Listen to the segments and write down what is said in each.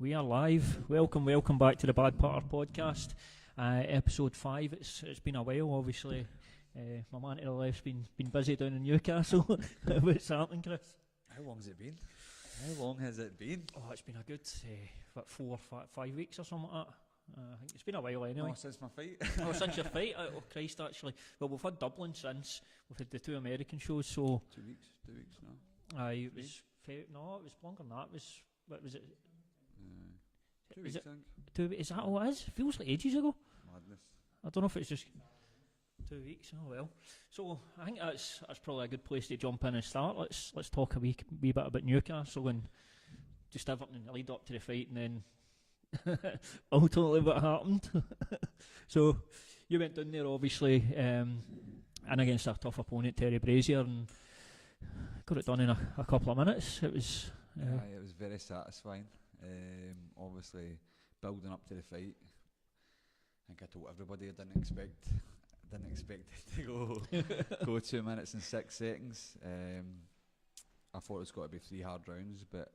We are live. Welcome back to the Bad Putter podcast, episode 5. It's been a while, obviously. My man to the left's been busy down in Newcastle. What's happening, Chris? How long has it been? Oh, it's been a good 4 or 5 weeks or something like that. I think it's been a while anyway. Oh, since my fight. Oh, since your fight? Oh, Christ, actually. Well, we've had Dublin since. We've had the 2 American shows, so... 2 weeks now. It was... No, it was longer than that. It was... What was it? 2 weeks, I think. Is that all it is? It feels like ages ago. Madness. I don't know if it's just 2 weeks. Oh well. So I think that's probably a good place to jump in and start. Let's talk a wee bit about Newcastle and just everything in the lead up to the fight, and then ultimately what happened. So you went down there, obviously, and against a tough opponent, Terry Brazier, and got it done in a couple of minutes. It was. It was very satisfying. Obviously, building up to the fight, I think I told everybody I didn't expect it to go 2 minutes and 6 seconds. I thought it was got to be 3 hard rounds, but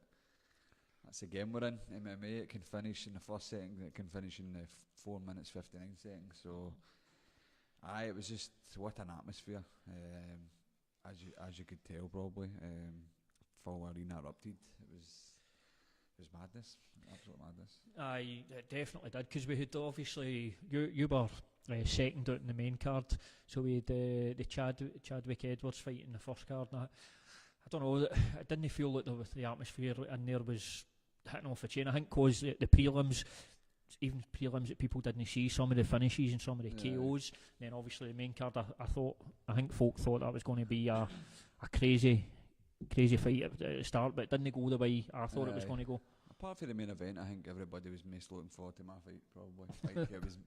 that's the game we're in. MMA, it can finish in the first second, it can finish in the 4 minutes 59 seconds. So, it was just what an atmosphere. As you could tell, probably. Full arena erupted. It was madness, absolute madness. It definitely did, because we had obviously you were second out in the main card, so we had the Chadwick Edwards fight in the first card. And I don't know, it didn't feel like the atmosphere in there was hitting off the chain. I think because the prelims, even prelims that people didn't see, some of the finishes and some of the KOs. Then obviously the main card, I think folk thought that was going to be a crazy fight at the start, but it didn't go the way I thought it was going to go. Apart from the main event, I think everybody was most looking forward to my fight, probably. Like it was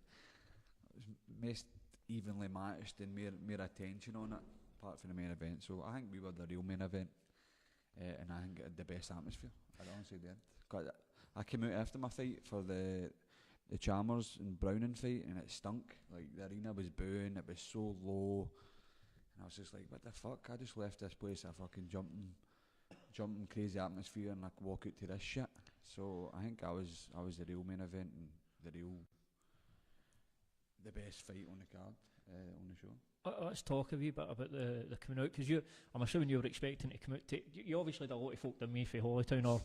most evenly matched and more attention on it, apart from the main event. So I think we were the real main event, and I think it had the best atmosphere. I honestly did. 'Cause I came out after my fight for the Chalmers and Browning fight, and it stunk. Like the arena was booing, it was so low. And I was just like, what the fuck? I just left this place a fucking jumping crazy atmosphere, and I could walk out to this shit. So I think I was the real main event and the best fight on the card, on the show. Let's talk a wee bit about the coming out, because I'm assuming you were expecting to come out. You obviously had a lot of folk than me for Holytown or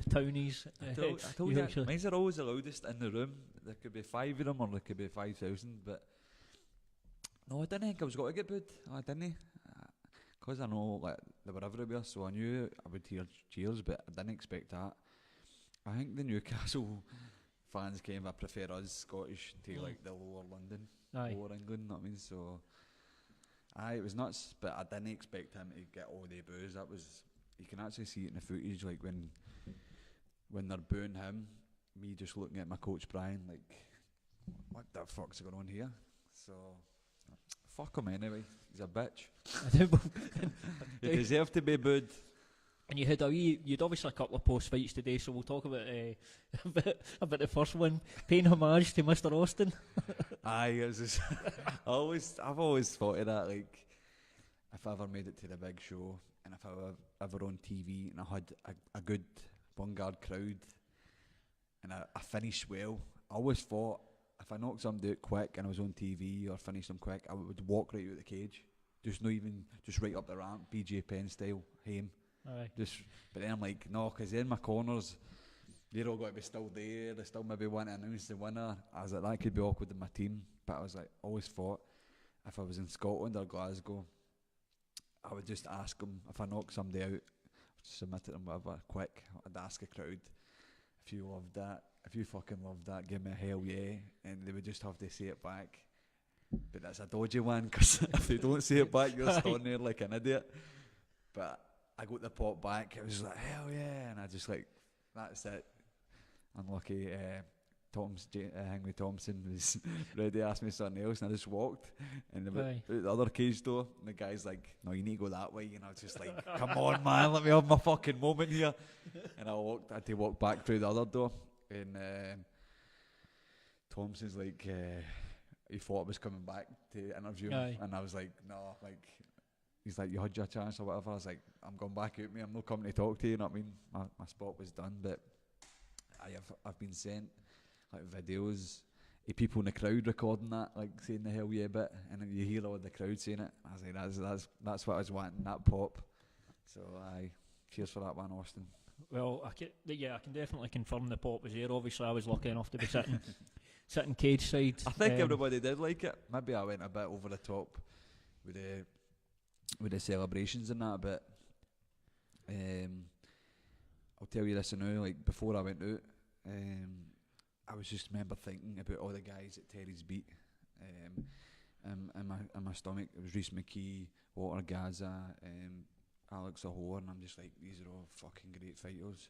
townies. I told you, mines are always the loudest in the room. There could be 5 of them, or there could be 5,000, but no, I didn't think I was going to get booed. I didn't. Because I know like they were everywhere, so I knew I would hear cheers, but I didn't expect that. I think the Newcastle fans kind of prefer us Scottish to like the lower London, lower England, you know what I mean? So, it was nuts, but I didn't expect him to get all the boos. That was, you can actually see it in the footage, like when they're booing him, me just looking at my coach Brian, like, what the fuck's going on here? So, fuck him anyway, he's a bitch. He deserved to be booed. And you'd obviously a couple of post fights today, so we'll talk about about the first one, paying homage to Mr. Austin. It was just I've always thought of that, like, if I ever made it to the big show, and if I were ever on TV, and I had a good Bungard crowd, and I finished well, I always thought, if I knocked somebody out quick and I was on TV or finished them quick, I would walk right out of the cage. Just right up the ramp, BJ Penn style, hame. But then I'm like, no, because then my corners, they're all got to be still there. They still maybe want to announce the winner. I was like, that could be awkward in my team. But I was like, always thought, if I was in Scotland or Glasgow, I would just ask them, if I knock somebody out, submit it and whatever, quick, I'd ask a crowd, if you loved that, if you fucking loved that, give me a hell yeah, and they would just have to say it back. But that's a dodgy one, because if they don't say it back, you're standing there like an idiot. But I got the pot back, it was like, hell yeah, and I just like, that's it. Unlucky, Hangway Thompson was ready to ask me something else, and I just walked, and the other cage door, and the guy's like, no, you need to go that way, and I was just like, come on man, let me have my fucking moment here. And I had to walk back through the other door, and Thompson's like, he thought I was coming back to interview him, and I was like, no, like, he's like, you had your chance or whatever. I was like, I'm going back out, mate, I'm not coming to talk to you, you know what I mean? My spot was done, but I've been sent like videos of people in the crowd recording that, like saying the hell yeah bit, and then you hear all the crowd saying it. I was like, that's what I was wanting, that pop. So cheers for that one, Austin. Well, I can definitely confirm the pop was there. Obviously, I was lucky enough to be sitting cage side. I think everybody did like it. Maybe I went a bit over the top with the celebrations and that, but I'll tell you this now, like before I went out, I was just remember thinking about all the guys that Terry's beat in my stomach. It was Reece McKee, Walter Gaza, Alex Ahor, and I'm just like, these are all fucking great fighters.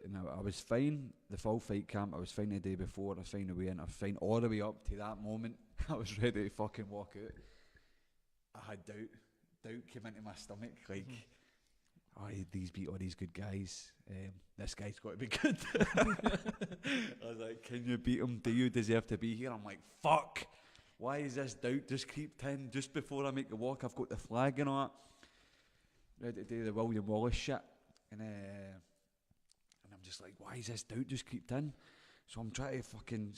And I was fine the full fight camp, I was fine the day before, I was fine the way in, I was fine all the way up to that moment. I was ready to fucking walk out. I had doubt came into my stomach, like, these beat all these good guys, this guy's got to be good. I was like, can you beat him? Do you deserve to be here? I'm like, fuck, why is this doubt just creeped in just before I make the walk? I've got the flag and all that, ready to do the William Wallace shit, and I'm just like, why is this doubt just creeped in? So I'm trying to fucking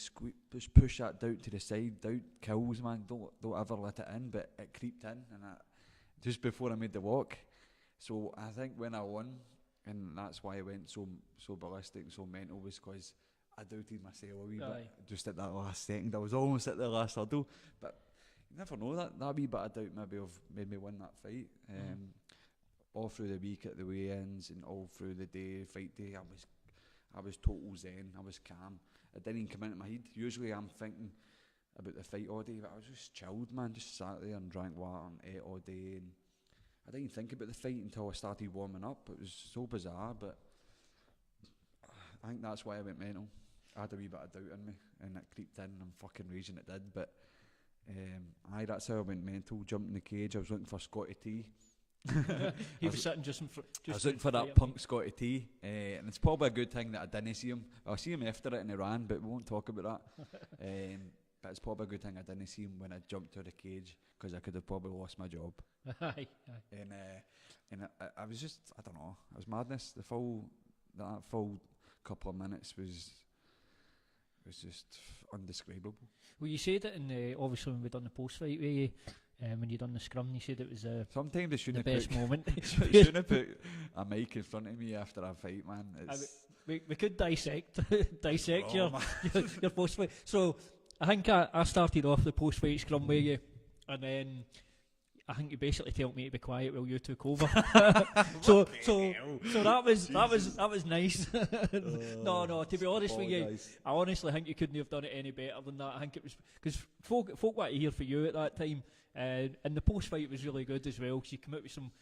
just push that doubt to the side. Doubt kills, man. Don't ever let it in. But it creeped in, and just before I made the walk. So I think when I won, and that's why I went so ballistic and so mental, was because I doubted myself a wee bit. Just at that last second, I was almost at the last hurdle. But you never know, that wee bit of doubt maybe have made me win that fight. All through the week at the weigh-ins and all through the day, fight day, I was total zen, I was calm. It didn't even come into my head. Usually I'm thinking about the fight all day, but I was just chilled, man. Just sat there and drank water and ate all day. And I didn't think about the fight until I started warming up. It was so bizarre, but I think that's why I went mental. I had a wee bit of doubt in me, and it creeped in, and I'm fucking raging it did. But that's how I went mental. Jumped in the cage, I was looking for Scotty T. He was sitting just in front. I was looking for that punk Scotty T, and it's probably a good thing that I didn't see him. I'll see him after it in Iran, but we won't talk about that. But it's probably a good thing I didn't see him when I jumped to the cage, because I could have probably lost my job. Aye. And I was just, I don't know, it was madness. That full couple of minutes was just undescribable. Well, you said it in obviously when we done the post fight with you. When you done the scrum, you said it was sometimes they shouldn't the best moment. Shouldn't have put a mic in front of me after a fight, man. We could dissect your post fight. So I think I started off the post fight scrum with you, and then I think you basically told me to be quiet while you took over. so that was nice. No. To be honest with you, I honestly think you couldn't have done it any better than that. I think it was because folk were to hear for you at that time. And the post fight was really good as well, because you come out with some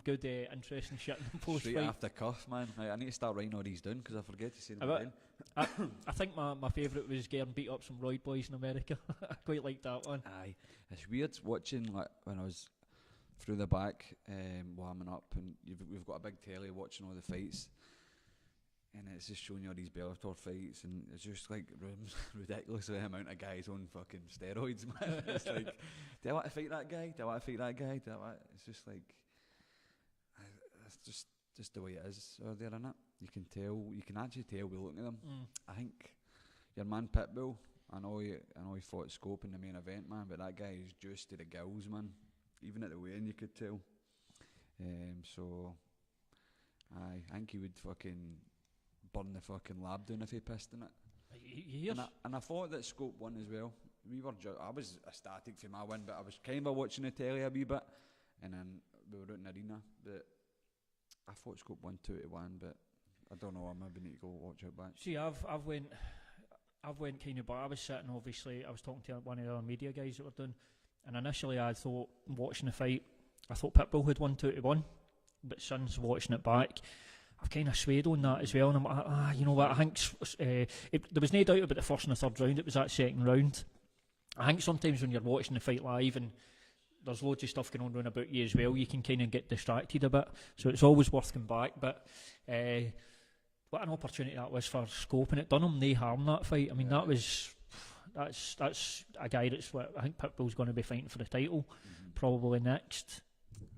good interesting shit in the post fight. Straight off the cuff, man. I need to start writing all these down, because I forget to say them again. I think my favourite was getting beat up some Royd boys in America. I quite liked that one. Aye, it's weird watching, like, when I was through the back warming up, and we've got a big telly watching all the fights, and it's just showing you all these Bellator fights, and it's just like ridiculous the amount of guys on fucking steroids, man. It's like, do I want to fight that guy? Do I want to fight that guy? It's just like, it's just the way it is out there, innit? You can actually tell by looking at them. I think your man Pitbull, I know he fought Scope in the main event, man, but that guy is juiced to the gills, man. Even at the weigh-in, you could tell. So I think he would fucking burn the fucking lab down if he pissed in it. And I thought that Scope won as well. I was ecstatic for my win, but I was kind of watching the telly a wee bit, and then we were out in the arena. But I thought Scope won 2-1, but I don't know. I maybe need to go watch it back. See, I've went kind of back. I was sitting, obviously, I was talking to one of the other media guys that were doing, and initially I thought, watching the fight, I thought Pitbull had won 2-1, but since watching it back, I've kind of swayed on that as well, and I'm like, you know what, I think there was no doubt about the first and the third round. It was that second round. I think sometimes when you're watching the fight live and there's loads of stuff going on around about you as well, you can kind of get distracted a bit, so it's always worth coming back. But what an opportunity that was for Scope, and it done him no harm, that fight. I mean, that's a guy that's what I think Pitbull's going to be fighting for the title probably next.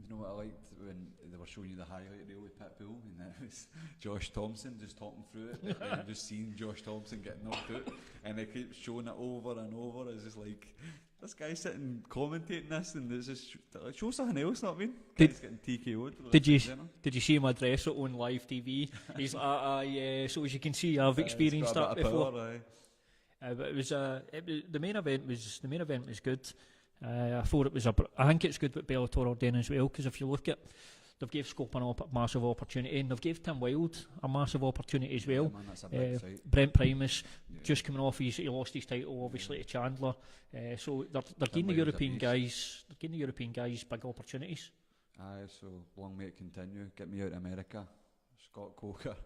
You know what I liked when they were showing you the highlight reel with Pitbull, and it was Josh Thompson just talking through it, and then just seeing Josh Thompson get knocked out, and they keep showing it over and over. It's just like, this guy sitting commentating this, and it's just show something else. Not I mean, guy's getting TKO'd. Did you see him address it on live TV? He's like, yeah. So as you can see, I've experienced that before. But it was the main event was good. I thought it was I think it's good what Bellator are doing as well, because if you look at, they've gave Scope a massive opportunity, and they've gave Tim Wilde a massive opportunity as well. Man, that's a big fight. Brent Primus just coming off, he lost his title obviously to Chandler, so they're giving the European guys, big opportunities. Aye, so long may it continue. Get me out to America, Scott Coker.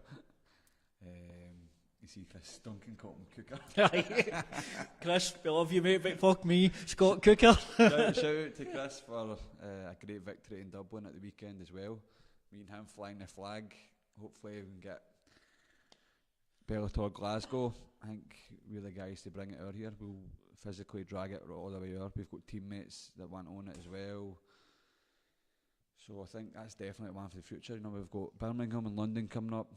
You see Chris Duncan called him Cooker. Chris, we love you, mate, but fuck me, Scott Cooker. shout out to Chris for a great victory in Dublin at the weekend as well. Me and him flying the flag. Hopefully we can get Bellator Glasgow. I think we're the guys to bring it out here. We'll physically drag it all the way out. We've got teammates that want on it as well. So I think that's definitely one for the future. You know, we've got Birmingham and London coming up.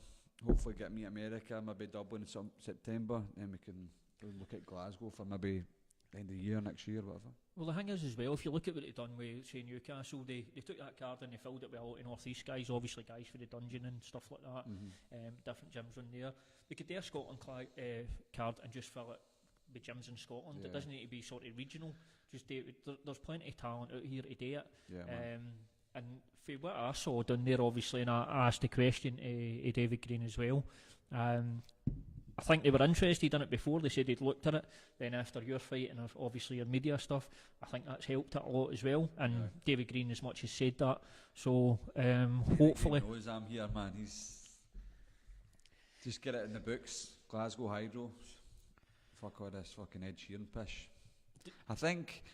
Hopefully get me America, maybe Dublin in September, and we can look at Glasgow for maybe the end of the year, next year, whatever. Well, the thing is as well, if you look at what they've done with, say, Newcastle, they took that card and they filled it with a lot of North East guys, obviously guys for the dungeon and stuff like that, different gyms on there. They could do a Scotland card and just fill it with gyms in Scotland. It doesn't need to be sort of regional. Just there's plenty of talent out here to do it. And for what I saw down there, obviously, and I asked the question to David Green as well, I think they were interested in it before. They said they'd looked at it. Then after your fight and obviously your media stuff, I think that's helped it a lot as well. And David Green as much as said that. So hopefully... He knows I'm here, man. He's... Just get it in the books. Glasgow Hydro. Fuck all this fucking Ed Sheeran pish. I think...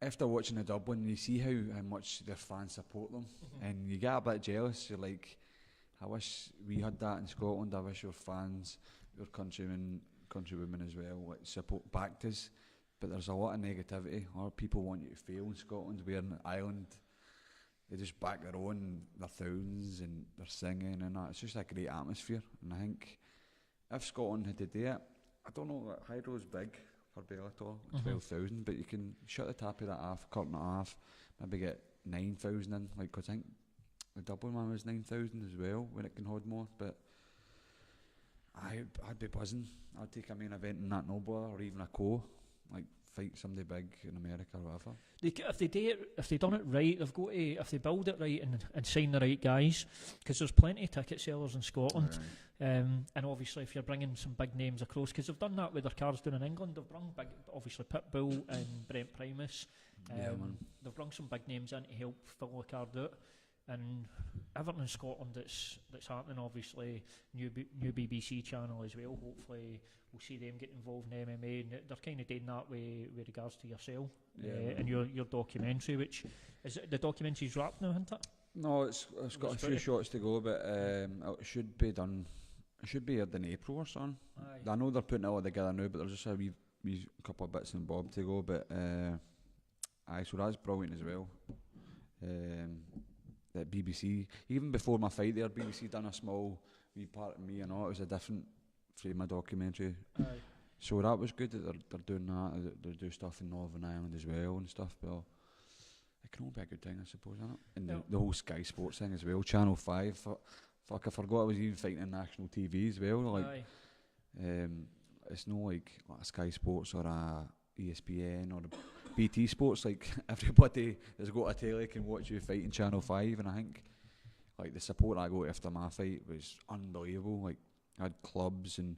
After watching the Dublin, you see how much their fans support them, and you get a bit jealous. You're like, I wish we had that in Scotland. I wish your fans, your countrywomen as well, like support backed us. But there's a lot of negativity. A lot of people want you to fail in Scotland. We're in Ireland. They just back their own, their thousands, and they're singing and that. It's just a great atmosphere. And I think if Scotland had to do it, I don't know, like, Hydro's big for Bellator, 12,000, but you can shut the tap of that half, cut it half, maybe get 9,000 in, like, cause I think the Dublin one was 9,000 as well, when it can hold more, but I'd be buzzing. I'd take a main event in that Nobler, or even a like fight somebody big in America or whatever. If they done it right, they've got to, if they build it right and sign the right guys, because there's plenty of ticket sellers in Scotland. Right. And obviously if you're bringing some big names across, because they've done that with their cards down in England, they've brought big, obviously Pitbull and Brent Primus. They've brought some big names in to help fill the card out. And everything in Scotland that's happening, obviously new BBC channel as well. Hopefully we'll see them get involved in MMA, and they're kind of doing that with regards to yourself and your documentary, which is the documentary's wrapped now, isn't it? No, it's got a few shots to go, but it should be done. It should be aired in April or something. Aye. I know they're putting it all together now, but there's just a wee couple of bits and bob to go. But so that's brilliant as well. That BBC, even before my fight there, BBC done a small wee part of me and all. It was a different frame of documentary. Aye. So that was good that they're doing that. They do stuff in Northern Ireland as well and stuff. But it can all be a good thing, I suppose, isn't it? And the whole Sky Sports thing as well. Channel 5. Fuck, I forgot I was even fighting on national TV as well. Like, it's no like a Sky Sports or a ESPN or a BT Sports. Like, everybody that's got a telly can watch you fight in Channel 5, and I think like the support I got after my fight was unbelievable. Like, I had clubs and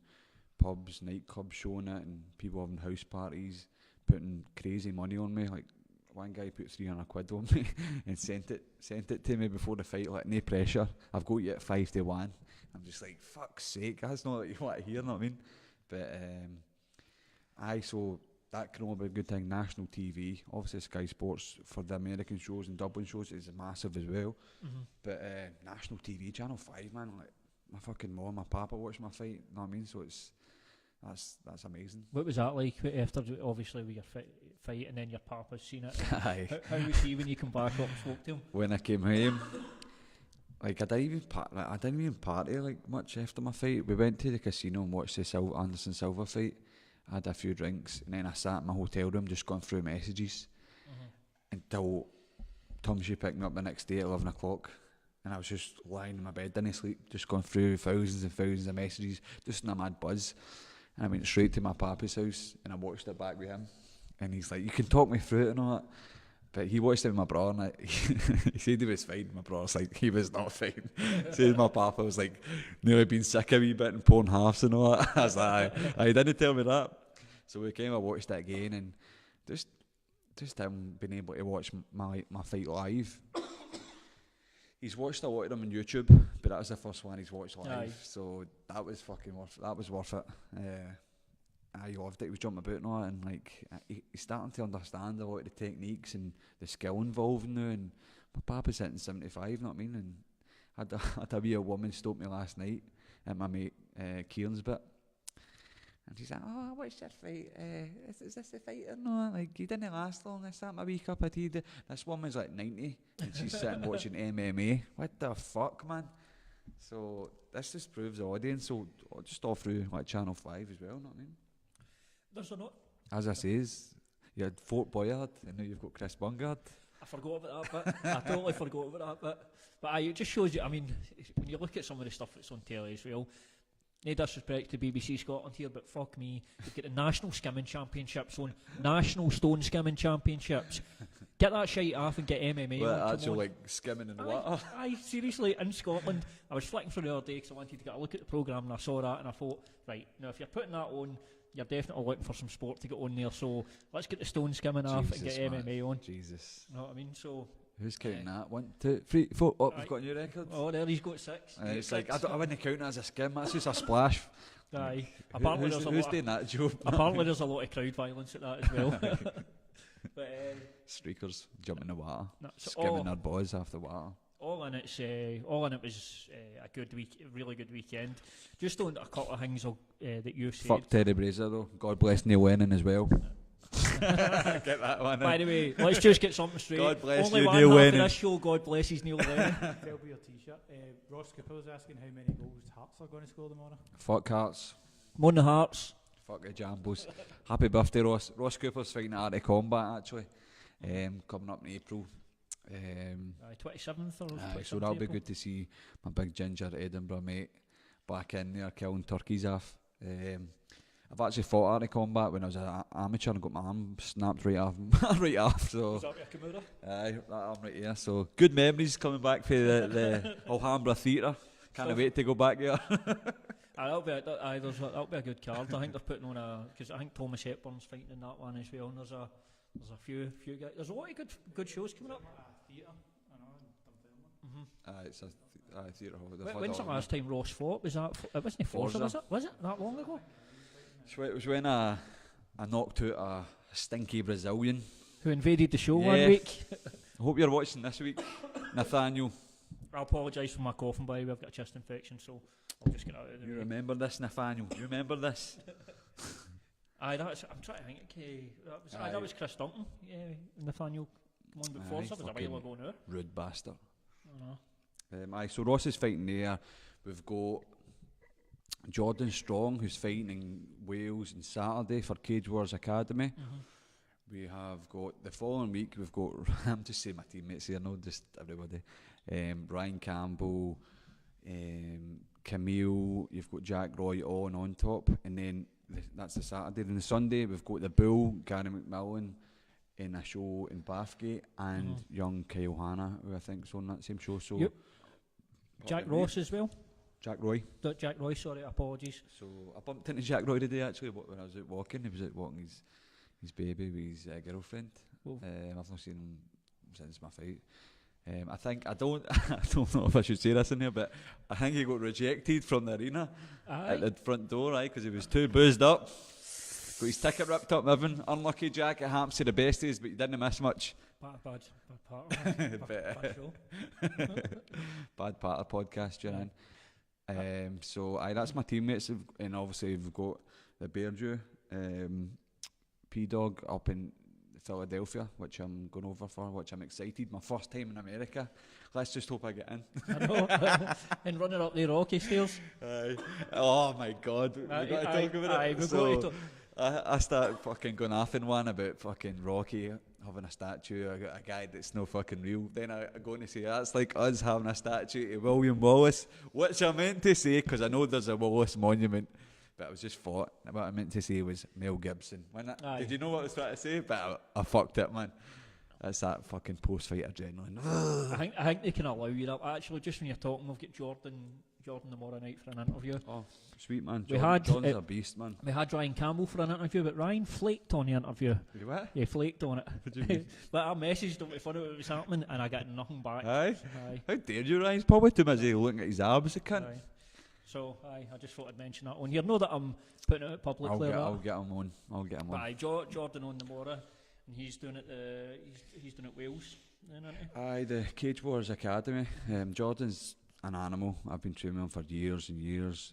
pubs, nightclubs showing it, and people having house parties, putting crazy money on me. Like, one guy put 300 quid on me and sent it to me before the fight, like, no pressure. I've got you at 5-1. I'm just like, fuck's sake, that's not what you want to hear, know what I mean? But so that can only be a good thing. National TV, obviously Sky Sports for the American shows and Dublin shows is massive as well. But national TV, Channel 5, man, like, my fucking mom, my papa watch my fight, know what I mean? So that's amazing. What was that like after, obviously, with your fight and then your papa's seen it? Aye. How was he when you come back up and spoke to him? When I came home, like I didn't even party like much after my fight. We went to the casino and watched the Anderson Silva fight. I had a few drinks and then I sat in my hotel room just going through messages until Tomsy picked me up the next day at 11 o'clock. And I was just lying in my bed, didn't sleep, just going through thousands and thousands of messages, just in a mad buzz. And I went straight to my papa's house and I watched it back with him. And he's like, you can talk me through it and all that. But he watched it with my brother and he said he was fine. My brother's like, he was not fine. Said my papa was like, nearly been sick a wee bit and pouring halves and all that. I was like, I didn't tell me that. So we came and watched it again and just him being able to watch my fight live. He's watched a lot of them on YouTube, but that was the first one he's watched live. Aye. So that was fucking worth it. That was worth it. I loved it. He was jumping about and all that, and like he's starting to understand a lot of the techniques and the skill involved now. And my papa's hitting 75, you know what I mean? And I had a wee woman stop me last night at my mate Kieran's bit. And she's like, oh, I watched your fight. Is this the fight or not? Like, you didn't last long. I sat my wee cup of tea. This woman's like 90 and she's sitting watching MMA. What the fuck, man? So this just proves the audience. So just all through like Channel 5 as well, you know what I mean? There's a not. As I says, you had Fort Boyard and now you've got Chris Bungard. I forgot about that bit. I totally forgot about that bit. But it just shows you, I mean, when you look at some of the stuff that's on telly as well, no disrespect to BBC Scotland here, but fuck me, you've got the National Skimming Championships on, National Stone Skimming Championships. Get that shite off and get MMA well, on. Actually, like skimming in water. Aye, seriously, in Scotland, I was flicking through the other day because I wanted to get a look at the programme and I saw that and I thought, right, now if you're putting that on, you're definitely looking for some sport to get on there, so let's get the stone skimming off and get MMA on. Jesus. You know what I mean? So who's counting that? 1, 2, 3, 4. Oh, we've got a new record. Oh, there he's got 6. It's like, I wouldn't count it as a skim, that's just a splash. Aye. Who's doing that job? Apparently there's a lot of crowd violence at that as well. But, streakers jumping in the water, so skimming their boys after water. All in it was a good week, a really good weekend. Just on a couple of things that you said. Fuck Terry Brazier though. God bless Neil Lennon as well. Get that one. By the way, let's just get something straight. God bless Only you, one Neil half Lennon. of this show, God bless his Neil Lennon. Fell with your t-shirt. Ross Cooper was asking how many goals Hearts are going to score tomorrow. Fuck Hearts. Moan the Hearts. Fuck the Jambos. Happy birthday, Ross. Ross Cooper's fighting at Arctic Combat actually. Coming up in April. 27th or 27th so that'll be April. good to see my big ginger Edinburgh mate back in there killing turkeys off. I've actually fought Arctic Combat when I was an amateur and got my arm snapped right off. Right off. So Was that your Kimura? aye, that arm right here. So good memories coming back for the Alhambra Theatre. Can't wait to go back there. That'll be a good card. I think they're putting on because I think Thomas Hepburn's fighting in that one as well. And there's a few guys. There's a lot of good shows coming up. Theatre, I know, It's a theatre hall. When's the last time Ross fought? Was that? It wasn't Forza, was it? Was it that long ago? It was when I knocked out a stinky Brazilian. Who invaded the show Yeah. 1 week? I hope you're watching this week, Nathaniel. I apologise for my coughing, by the way. I've got a chest infection, so I'll just get out of the You way. remember this, Nathaniel? You remember this? I'm trying to think. That was Chris Duncan. Yeah, Nathaniel. Come on, but Forza was a while ago now. Rude bastard. I know. So Ross is fighting there. We've got Jordan Strong, who's fighting in Wales on Saturday for Cage Wars Academy. We have got the following week. We've got I'm just saying my teammates here, no, just everybody. Ryan Campbell, Camille. You've got Jack Roy on top, and then that's the Saturday. Then the Sunday we've got the Bull, Gary McMillan, in a show in Bathgate, and young Kyle Hanna, who I think's on that same show. So Yep. Jack Ross as well. Jack Roy. Jack Roy, sorry, apologies. So I bumped into Jack Roy today actually when I was out walking. He was out walking his baby with his girlfriend. Cool. I've not seen him since my fight. I don't know if I should say this in here, but I think he got rejected from the arena at the front door, because he was too boozed up. Got his ticket ripped up, Evan. Unlucky Jack, it happens to the besties, but you didn't miss much. Bad part of it. Bad show. Bad part of the podcast, you're in. So that's my teammates, and obviously we've got the Beardew P-Dog up in Philadelphia, which I'm going over for, which I'm excited. My first time in America. Let's just hope I get in. I know. And running up the Rocky stairs. Oh my God. We got to talk about it. So I start fucking going off in one about fucking Rocky having a statue, a guy that's no fucking real. Then I go to say, that's like us having a statue to William Wallace, which I meant to say, because I know there's a Wallace monument. But I was just thought, what I meant to say was Mel Gibson. Did you know what I was trying to say? But I fucked it, man. That's that fucking post-fight adrenaline. I think they can allow you that. Actually, just when you're talking, we've got Jordan tomorrow night for an interview. Oh, sweet, man. Jordan's a beast, man. We had Ryan Campbell for an interview, but Ryan flaked on the interview. Did you what? Yeah, flaked on it. What do you mean? But I messaged him to find out what was happening, and I got nothing back. Aye? How dare you, Ryan's probably too busy looking at his abs, the cunt. Aye. So, I just thought I'd mention that one. You know that I'm putting it out publicly. I'll get him on. But aye, Jordan on tomorrow, and he's doing it. He's doing it Wales. Then, isn't he? Aye, the Cage Wars Academy. Jordan's an animal. I've been training him for years and years.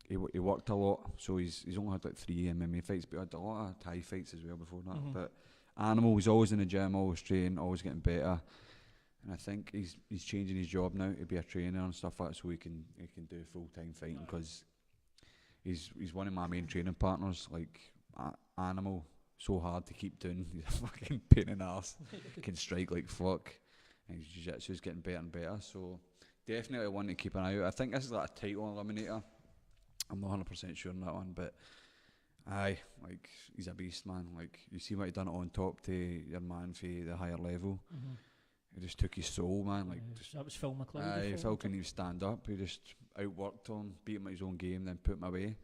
He worked a lot, so he's only had like 3 MMA fights, but he had a lot of Thai fights as well before that. Mm-hmm. But animal, he's always in the gym, always training, always getting better. And I think he's changing his job now to be a trainer and stuff like that, so he can do full-time fighting, because he's one of my main training partners. Like animal, so hard to keep doing. He's a fucking pain in the arse. Can strike like fuck, and his jiu-jitsu's getting better and better. So definitely one to keep an eye out. I think this is like a title eliminator. I'm not 100% sure on that one, but aye, like he's a beast, man. Like you see what he done on top to your man for the higher level. Mm-hmm. He just took his soul, man. Like that was Phil McLeod. aye, Phil couldn't even stand up. He just outworked him, beat him at his own game, then put him away.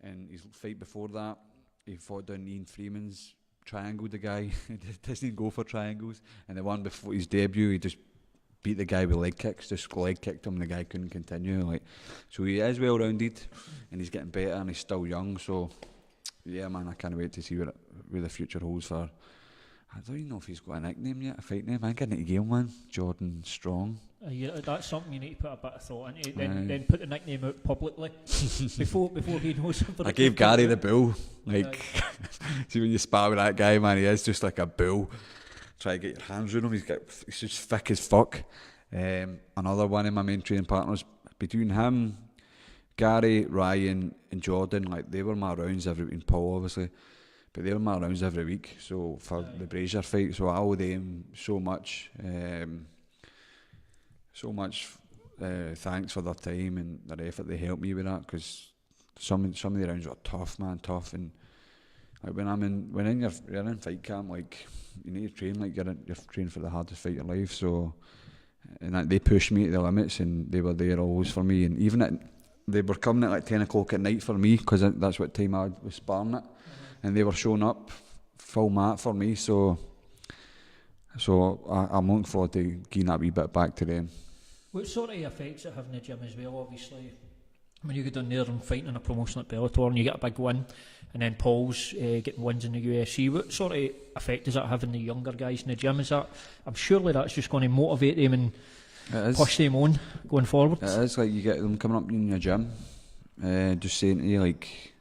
And his fight before that, he fought down Ian Freeman's, triangled the guy. He doesn't go for triangles. And the one before his debut, he just beat the guy with leg kicks, just leg kicked him, and the guy couldn't continue. Like, so he is well rounded, and he's getting better, and he's still young. So yeah, man, I can't wait to see where the future holds for. I don't even know if he's got a nickname yet, a fight name. I think I need to give him one. Jordan Strong. Yeah, that's something you need to put a bit of thought into. Then put the nickname out publicly before he knows something. I gave Gary the bull. Like, see when you spar with that guy, man, he is just like a bull. Try to get your hands around him. He's just thick as fuck. Another one of my main training partners, between him, Gary, Ryan, and Jordan, like they were my rounds every week. And Paul, obviously. But they were my rounds every week, so for the Brazier fight, so I owe them so much thanks for their time and their effort. They helped me with that, because some of the rounds were tough, man, and like when you're in fight camp, like you need to train like you're training for the hardest fight of your life. So and they pushed me to the limits, and they were there always for me. And even they were coming at like 10 o'clock at night for me, because that's what time I was sparring it. And they were showing up full mat for me, so I'm looking forward to giving that wee bit back to them. What sort of effects it have in the gym as well? Obviously, when you go down there and fighting in a promotion like Bellator and you get a big win, and then Paul's getting wins in the UFC, what sort of effect does that have on the younger guys in the gym? I'm surely that's just going to motivate them and push them on going forward. It is, like you get them coming up in your gym, just saying to you like,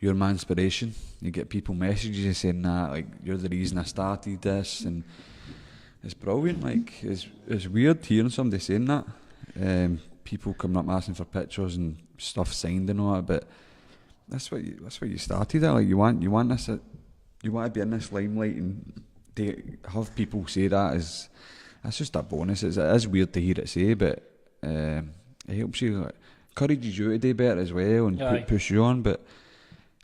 you're my inspiration. You get people messages saying that, like, you're the reason I started this, and it's brilliant. Like, it's weird hearing somebody saying that. People coming up asking for pictures and stuff signed and all that, but that's what you started at. Like, you want this, you want to be in this limelight, and to have people say that's just a bonus. It is weird to hear it say, but it helps you, like, encourages you to do better as well, and push you on. But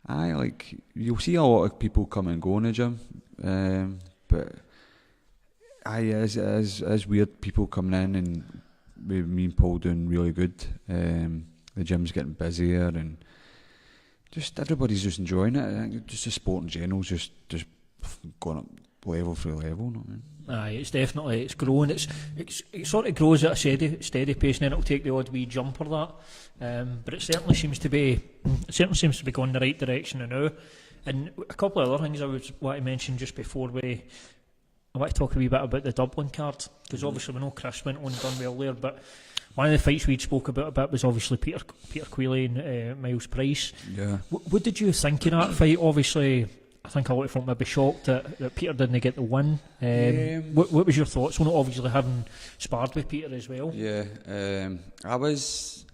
like you'll see a lot of people come and go in the gym, but it is weird people coming in, and with me and Paul doing really good. The gym's getting busier, and just everybody's just enjoying it. I think just the sport in general, just going up level for level. You know what I mean? Aye, it's growing. It sort of grows at a steady pace, and then it'll take the odd wee jump or that. But it certainly seems to be going the right direction now. And a couple of other things I would want to mention just before I want to talk a wee bit about the Dublin card, because obviously we know Chris went on and done well there, but one of the fights we'd spoke about a bit was obviously Peter Queally and Miles Price. Yeah. What did you think of that fight? Obviously, I think a lot of folk might be shocked that Peter didn't get the win. What was your thoughts on it? Obviously, having sparred with Peter as well. Yeah, I was.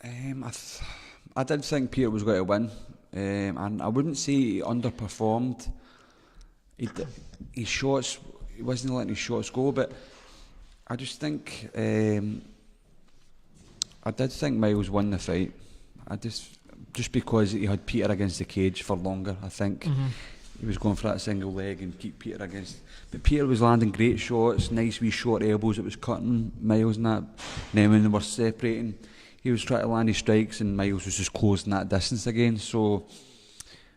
I did think Peter was going to win, and I wouldn't say he underperformed. His shots, he wasn't letting his shots go, but I just think I did think Miles won the fight. I just because he had Peter against the cage for longer. I think he was going for that single leg and keep Peter against. But Peter was landing great shots, nice wee short elbows that was cutting Miles and that. And then when they were separating, he was trying to land his strikes and Miles was just closing that distance again. So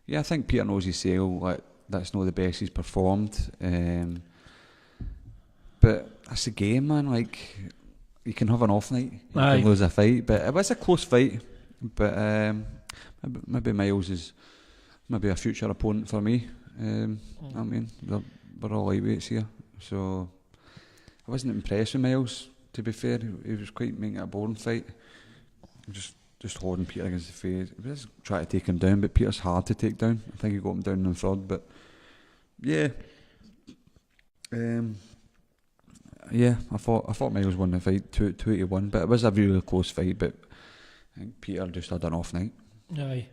yeah, I think Peter knows his sale. Like, that's not the best he's performed. But that's the game, man. Like, you can have an off night, you can lose a fight. But it was a close fight. But maybe Miles is maybe a future opponent for me. I mean, we're all lightweights here, so I wasn't impressed with Miles. To be fair, he was quite making it a boring fight. Just holding Peter against the face. He was trying to take him down, but Peter's hard to take down. I think he got him down in the third, but yeah. Yeah, I thought Miles won the fight 2-1, but it was a really close fight. But I think Peter just had an off night. Aye.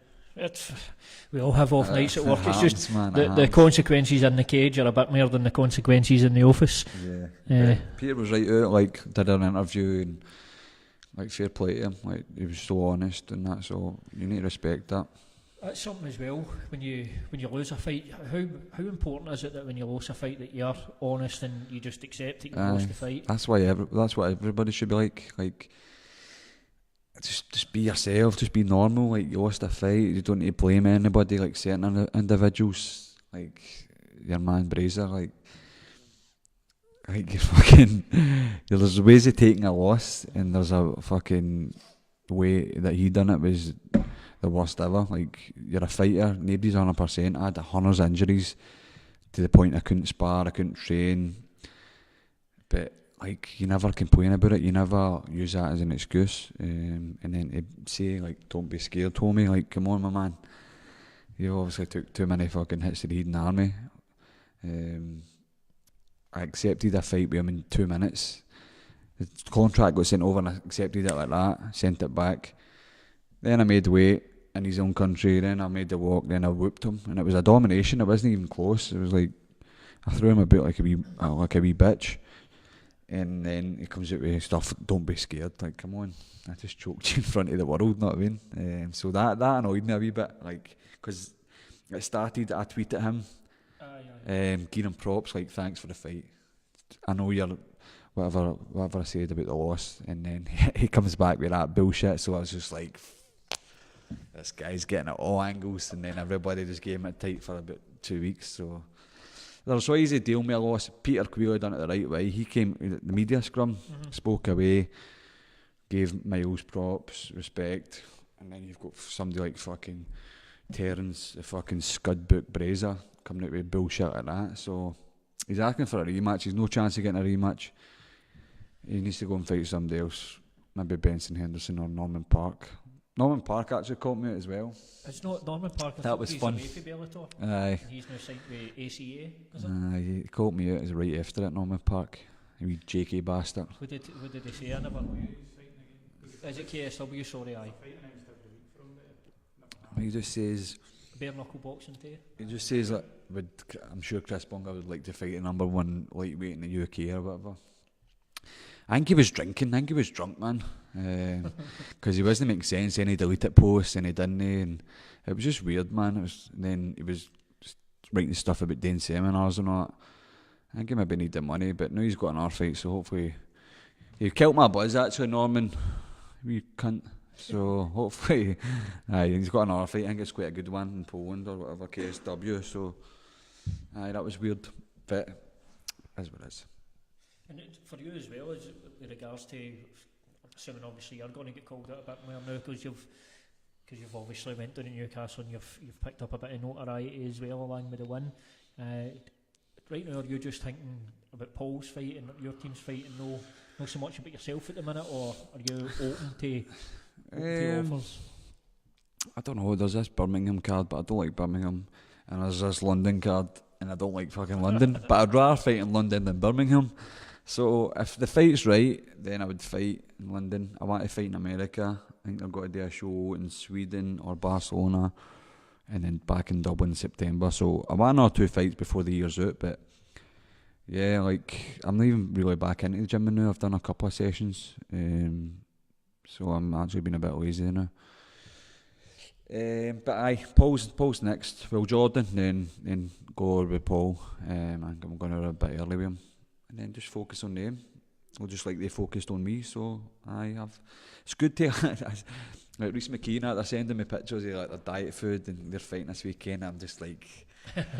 We all have off nights at work. It's happens, just man, the consequences in the cage are a bit more than the consequences in the office. Yeah. Peter was right out, like, did an interview and, like, fair play to him. Like, he was so honest and that, so you need to respect that. That's something as well, when you lose a fight, how important is it that when you lose a fight that you're honest and you just accept that you lost the fight? That's what everybody should be like. Like, just be yourself, just be normal. Like, you lost a fight, you don't need to blame anybody, like certain individuals, like your man Brazier, like you're fucking. There's ways of taking a loss, and there's a fucking way that he done it was the worst ever. Like, you're a fighter, nobody's 100%. I had hundreds of injuries to the point I couldn't spar, I couldn't train, but like, you never complain about it, you never use that as an excuse, and then to say, like, don't be scared, Tommy, like, come on, my man, you obviously took too many fucking hits to the Eden Army. I accepted a fight with him in 2 minutes. The contract got sent over and I accepted it like that, sent it back. Then I made weight in his own country, then I made the walk, then I whooped him, and it was a domination. It wasn't even close. It was like, I threw him about like a wee bitch. And then he comes out with stuff, don't be scared. Like, come on, I just choked you in front of the world, know what I mean? So that annoyed me a wee bit, like, because it started, I tweeted him, giving him props, like, thanks for the fight. I know you're, whatever I said about the loss, and then he comes back with that bullshit, so I was just like, this guy's getting at all angles, and then everybody just gave him it tight for about 2 weeks, so... They're so easy to deal with a loss. Peter Queally done it the right way. He came, the media scrum, spoke away, gave Miles props, respect, and then you've got somebody like fucking Terence, the fucking scudbook Brazier, coming out with bullshit like that. So he's asking for a rematch. He's no chance of getting a rematch. He needs to go and fight somebody else, maybe Benson Henderson or Norman Park. Norman Park actually caught me as well. It's not Norman Park. That was fun. Bellator. Aye. He's now signed with ACA. Is it? Aye, he caught me out as right after it, Norman Park. A wee JK bastard. What did he say? I never know. Is it KSW? Sorry, aye. He just says. Bare knuckle boxing to you. He just says that I'm sure Chris Bonga would like to fight a number one lightweight in the UK or whatever. I think he was drinking. I think he was drunk, man. Because he wasn't making sense. And he deleted posts and he didn't. And it was just weird, man. And then he was just writing stuff about doing seminars and all that. I think he maybe need the money, but now he's got another fight, so hopefully... He killed my buzz, actually, Norman. You cunt. So hopefully... he's got another fight. I think it's quite a good one in Poland or whatever, KSW. So, that was weird. But, that's what it is. And for you as well, is with regards to, assuming obviously you're going to get called out a bit more now because you've obviously went down to Newcastle and you've picked up a bit of notoriety as well along with the win. Right now, are you just thinking about Paul's fight and your team's fight and no Not so much about yourself at the minute, or are you open to offers? I don't know, there's this Birmingham card, but I don't like Birmingham. And there's this London card, and I don't like fucking London. But I'd rather fight in London than Birmingham. So if the fight's right, then I would fight in London. I want to fight in America. I think they've got to do a show in Sweden or Barcelona, and then back in Dublin in September. So I want 1 or 2 fights before the year's out, but yeah, like, I'm not even really back into the gym now. I've done a couple of sessions, so I'm actually being a bit lazy now. But aye, Paul's next. Well, Jordan, then go with Paul. I'm going to a bit early with him, and then just focus on them. Well, just like they focused on me. So it's good to like Reece McKean. They're sending me pictures of like their diet food and they're fighting this weekend. I'm just like,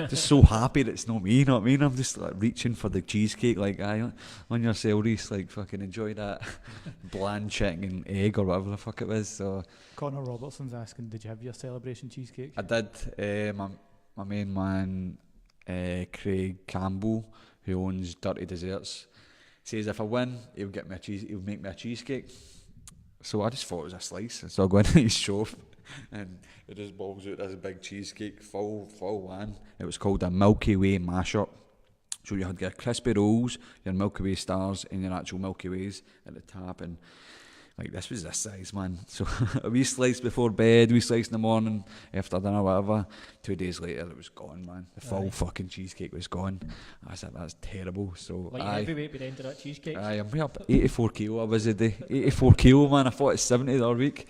just so happy that it's not me. You know what I mean? I'm just like reaching for the cheesecake. Like, on yourself, Reece. Like, fucking enjoy that bland chicken and egg or whatever the fuck it was. So Connor Robertson's asking, did you have your celebration cheesecake? I did. My main man, Craig Campbell, who owns Dirty Desserts, says if I win, he'll make me a cheesecake. So I just thought it was a slice. So I go into his shop and it just balls out this big cheesecake, full one. It was called a Milky Way mashup. So you had your crispy rolls, your Milky Way stars, and your actual Milky Ways at the top. And like, this was this size, man. So a wee slice before bed, wee slice in the morning, after dinner, whatever. 2 days later, it was gone, man. The full fucking cheesecake was gone. I said, that's terrible. So like heavyweight by the end of that cheesecake. I'm way up 84 kilo. I was a day 84 kilo, man. I thought it's 70 the other week.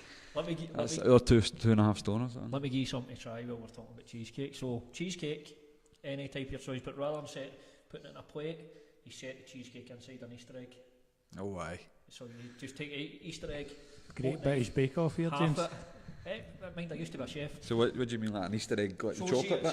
That's or 2.5 stone or something. Let me give you something to try while we're talking about cheesecake. So cheesecake, any type of your choice, but rather than putting it in a plate, you set the cheesecake inside an Easter egg. Oh, why? So you just take an Easter egg. Great British Bake Off here, James. Mind, I used to be a chef. So what do you mean, like an Easter egg, like so the chocolate bit?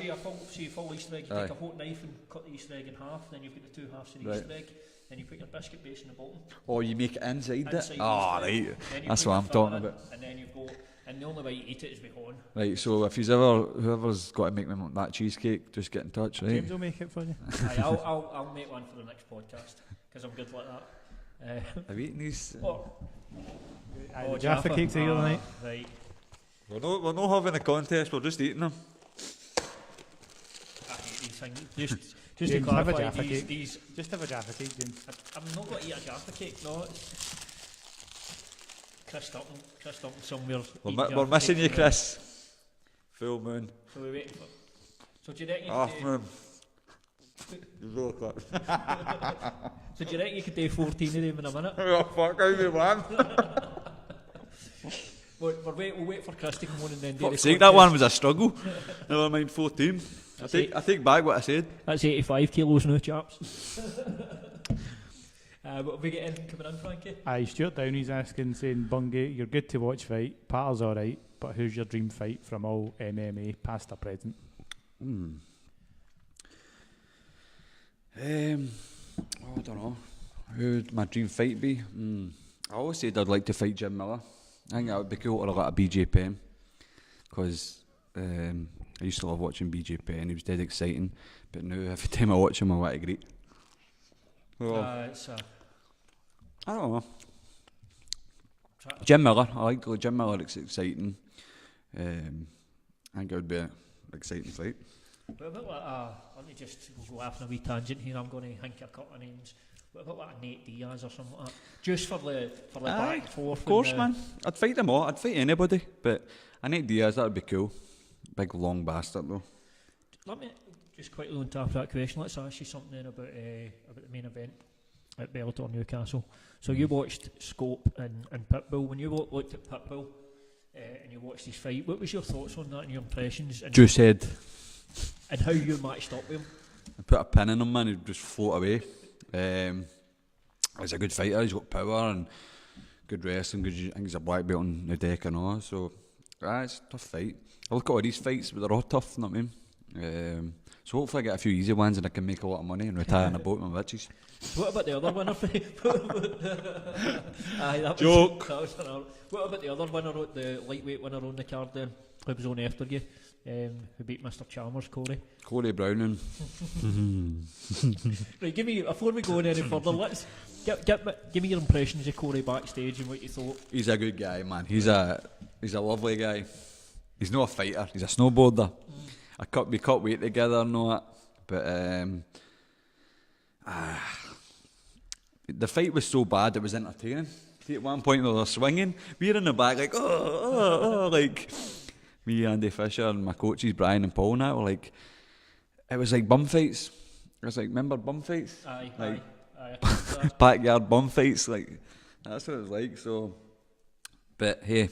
See a full Easter egg, you take a hot knife and cut the Easter egg in half, then you've got the 2 halves of the Easter egg, then you put your biscuit base in the bottom. Oh, you make it inside it? The Oh, right. That's what I'm talking about. And then you've got, and the only way you eat it is with horn. Right, so if whoever's got to make me that cheesecake, just get in touch, right? James will make it for you. Aye, I'll make one for the next podcast, because I'm good like that. I've eaten these. Jaffa cakes here tonight. Right. We're not having a contest, we're just eating them. I hate these things. Just James, to clarify, have a Jaffa cake. These Just have a Jaffa cake, James. I'm not going to eat a Jaffa cake, no. Chris Dutton somewhere. We're missing you, Chris. Full moon. So we're waiting for. So do you reckon? Half moon. You really got. So do you reckon you could do 14 of them in a minute? Oh fuck, how you man? We'll wait for Chris to come on and then do Fuck's the sake, that one was a struggle. Never mind 14. I take back what I said. That's 85 kilos now, chaps. What have we getting coming in, Frankie? Aye, Stuart Downey's asking, saying, Bungay, you're good to watch fight, Patter's alright, but who's your dream fight from all MMA, past or present? I don't know. Who would my dream fight be? I always said I'd like to fight Jim Miller. I think that would be cool, or like a BJ Penn, because I used to love watching BJ Penn. He was dead exciting, but now every time I watch him, I want to greet. Well, I don't know. Jim Miller. I like Jim Miller. It's exciting. I think it would be an exciting fight. What about let me just go off on a wee tangent here. I'm going to think a couple of names. What about like Nate Diaz or something like that? Just for the back and forth. Of course, man. I'd fight them all. I'd fight anybody. But a Nate Diaz, that would be cool. Big long bastard though. Let me just quickly on top of that question. Let's ask you something then about the main event at Bellator Newcastle. So you watched Scope and Pitbull. When you looked at Pitbull and you watched his fight, what was your thoughts on that and your impressions? And Juice head. And how you matched up with him? I put a pin in him, man. He'd just float away. He's a good fighter. He's got power and good wrestling. I think he's a black belt on the deck and all. So, it's a tough fight. I look at all these fights, but they're all tough, you know what I mean? So hopefully I get a few easy ones and I can make a lot of money and retire in a boat with my bitches. What about the other winner? Joke. What about the other winner, the lightweight winner on the card then, who was on after you? who beat Mr. Chalmers, Corey. Corey Browning. Right, give me, before we go any further, let's give me your impressions of Corey backstage and what you thought. He's a good guy, man. He's a lovely guy. He's not a fighter. He's a snowboarder. We cut weight together and all that. But the fight was so bad it was entertaining. See, at one point they were swinging. We were in the back like, like me, Andy Fisher, and my coaches Brian and Paul and that were like, it was like bum fights. It was like, remember bum fights? Aye, like, aye. Backyard bum fights. Like, that's what it was like. So, but hey,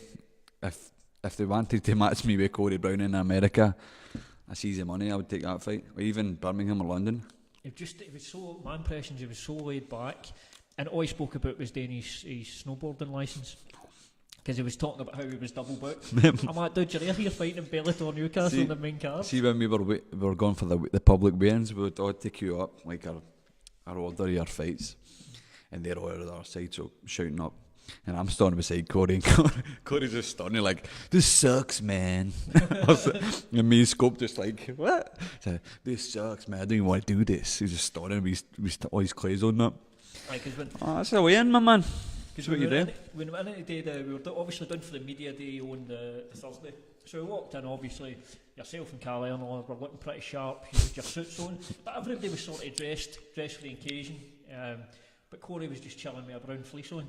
if they wanted to match me with Corey Brown in America, that's easy money. I would take that fight. Or even Birmingham or London. It was so, my impressions, he was so laid back, and all he spoke about was doing his snowboarding licence, because he was talking about how he was double booked. I'm like, dude, you're here fighting in Bellator Newcastle in the main card. See, when we were going for the public weigh-ins, we would all take you up, like our order of your fights, and they're all on the other side, so shouting up. And I'm standing beside Corey, and Corey's just standing like, this sucks, man. And me and Scope just like, what? So, this sucks, man. I don't even want to do this. He's just standing with all his clothes on up. That's the way in, my man. That's what you do. When we went in today, we were obviously done for the media day on the Thursday. So we walked in, obviously, yourself and Carly and all were looking pretty sharp. You had your suits on. But everybody was sort of dressed for the occasion. But Corey was just chilling with a brown fleece on.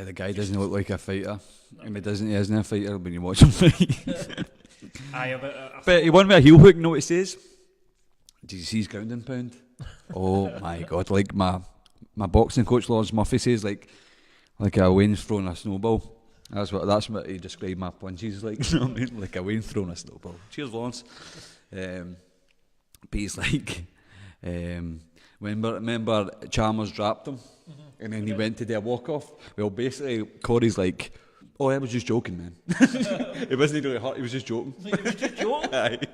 The guy doesn't look like a fighter. And he isn't a fighter when you watch him fight. But he won with a heel hook, you know what it says? Did you see his grounding pound? Oh my god, like my boxing coach Lawrence Murphy says, like a Wayne's throwing a snowball. That's what he described my punches like. You know what I mean? Like a Wayne throwing a snowball. Cheers, Lawrence. But he's like, remember Chalmers dropped him, and then he went to do a walk off. Well, basically Corey's like, oh, I was just joking, man. It wasn't really hurt. He was just joking. He was just joking.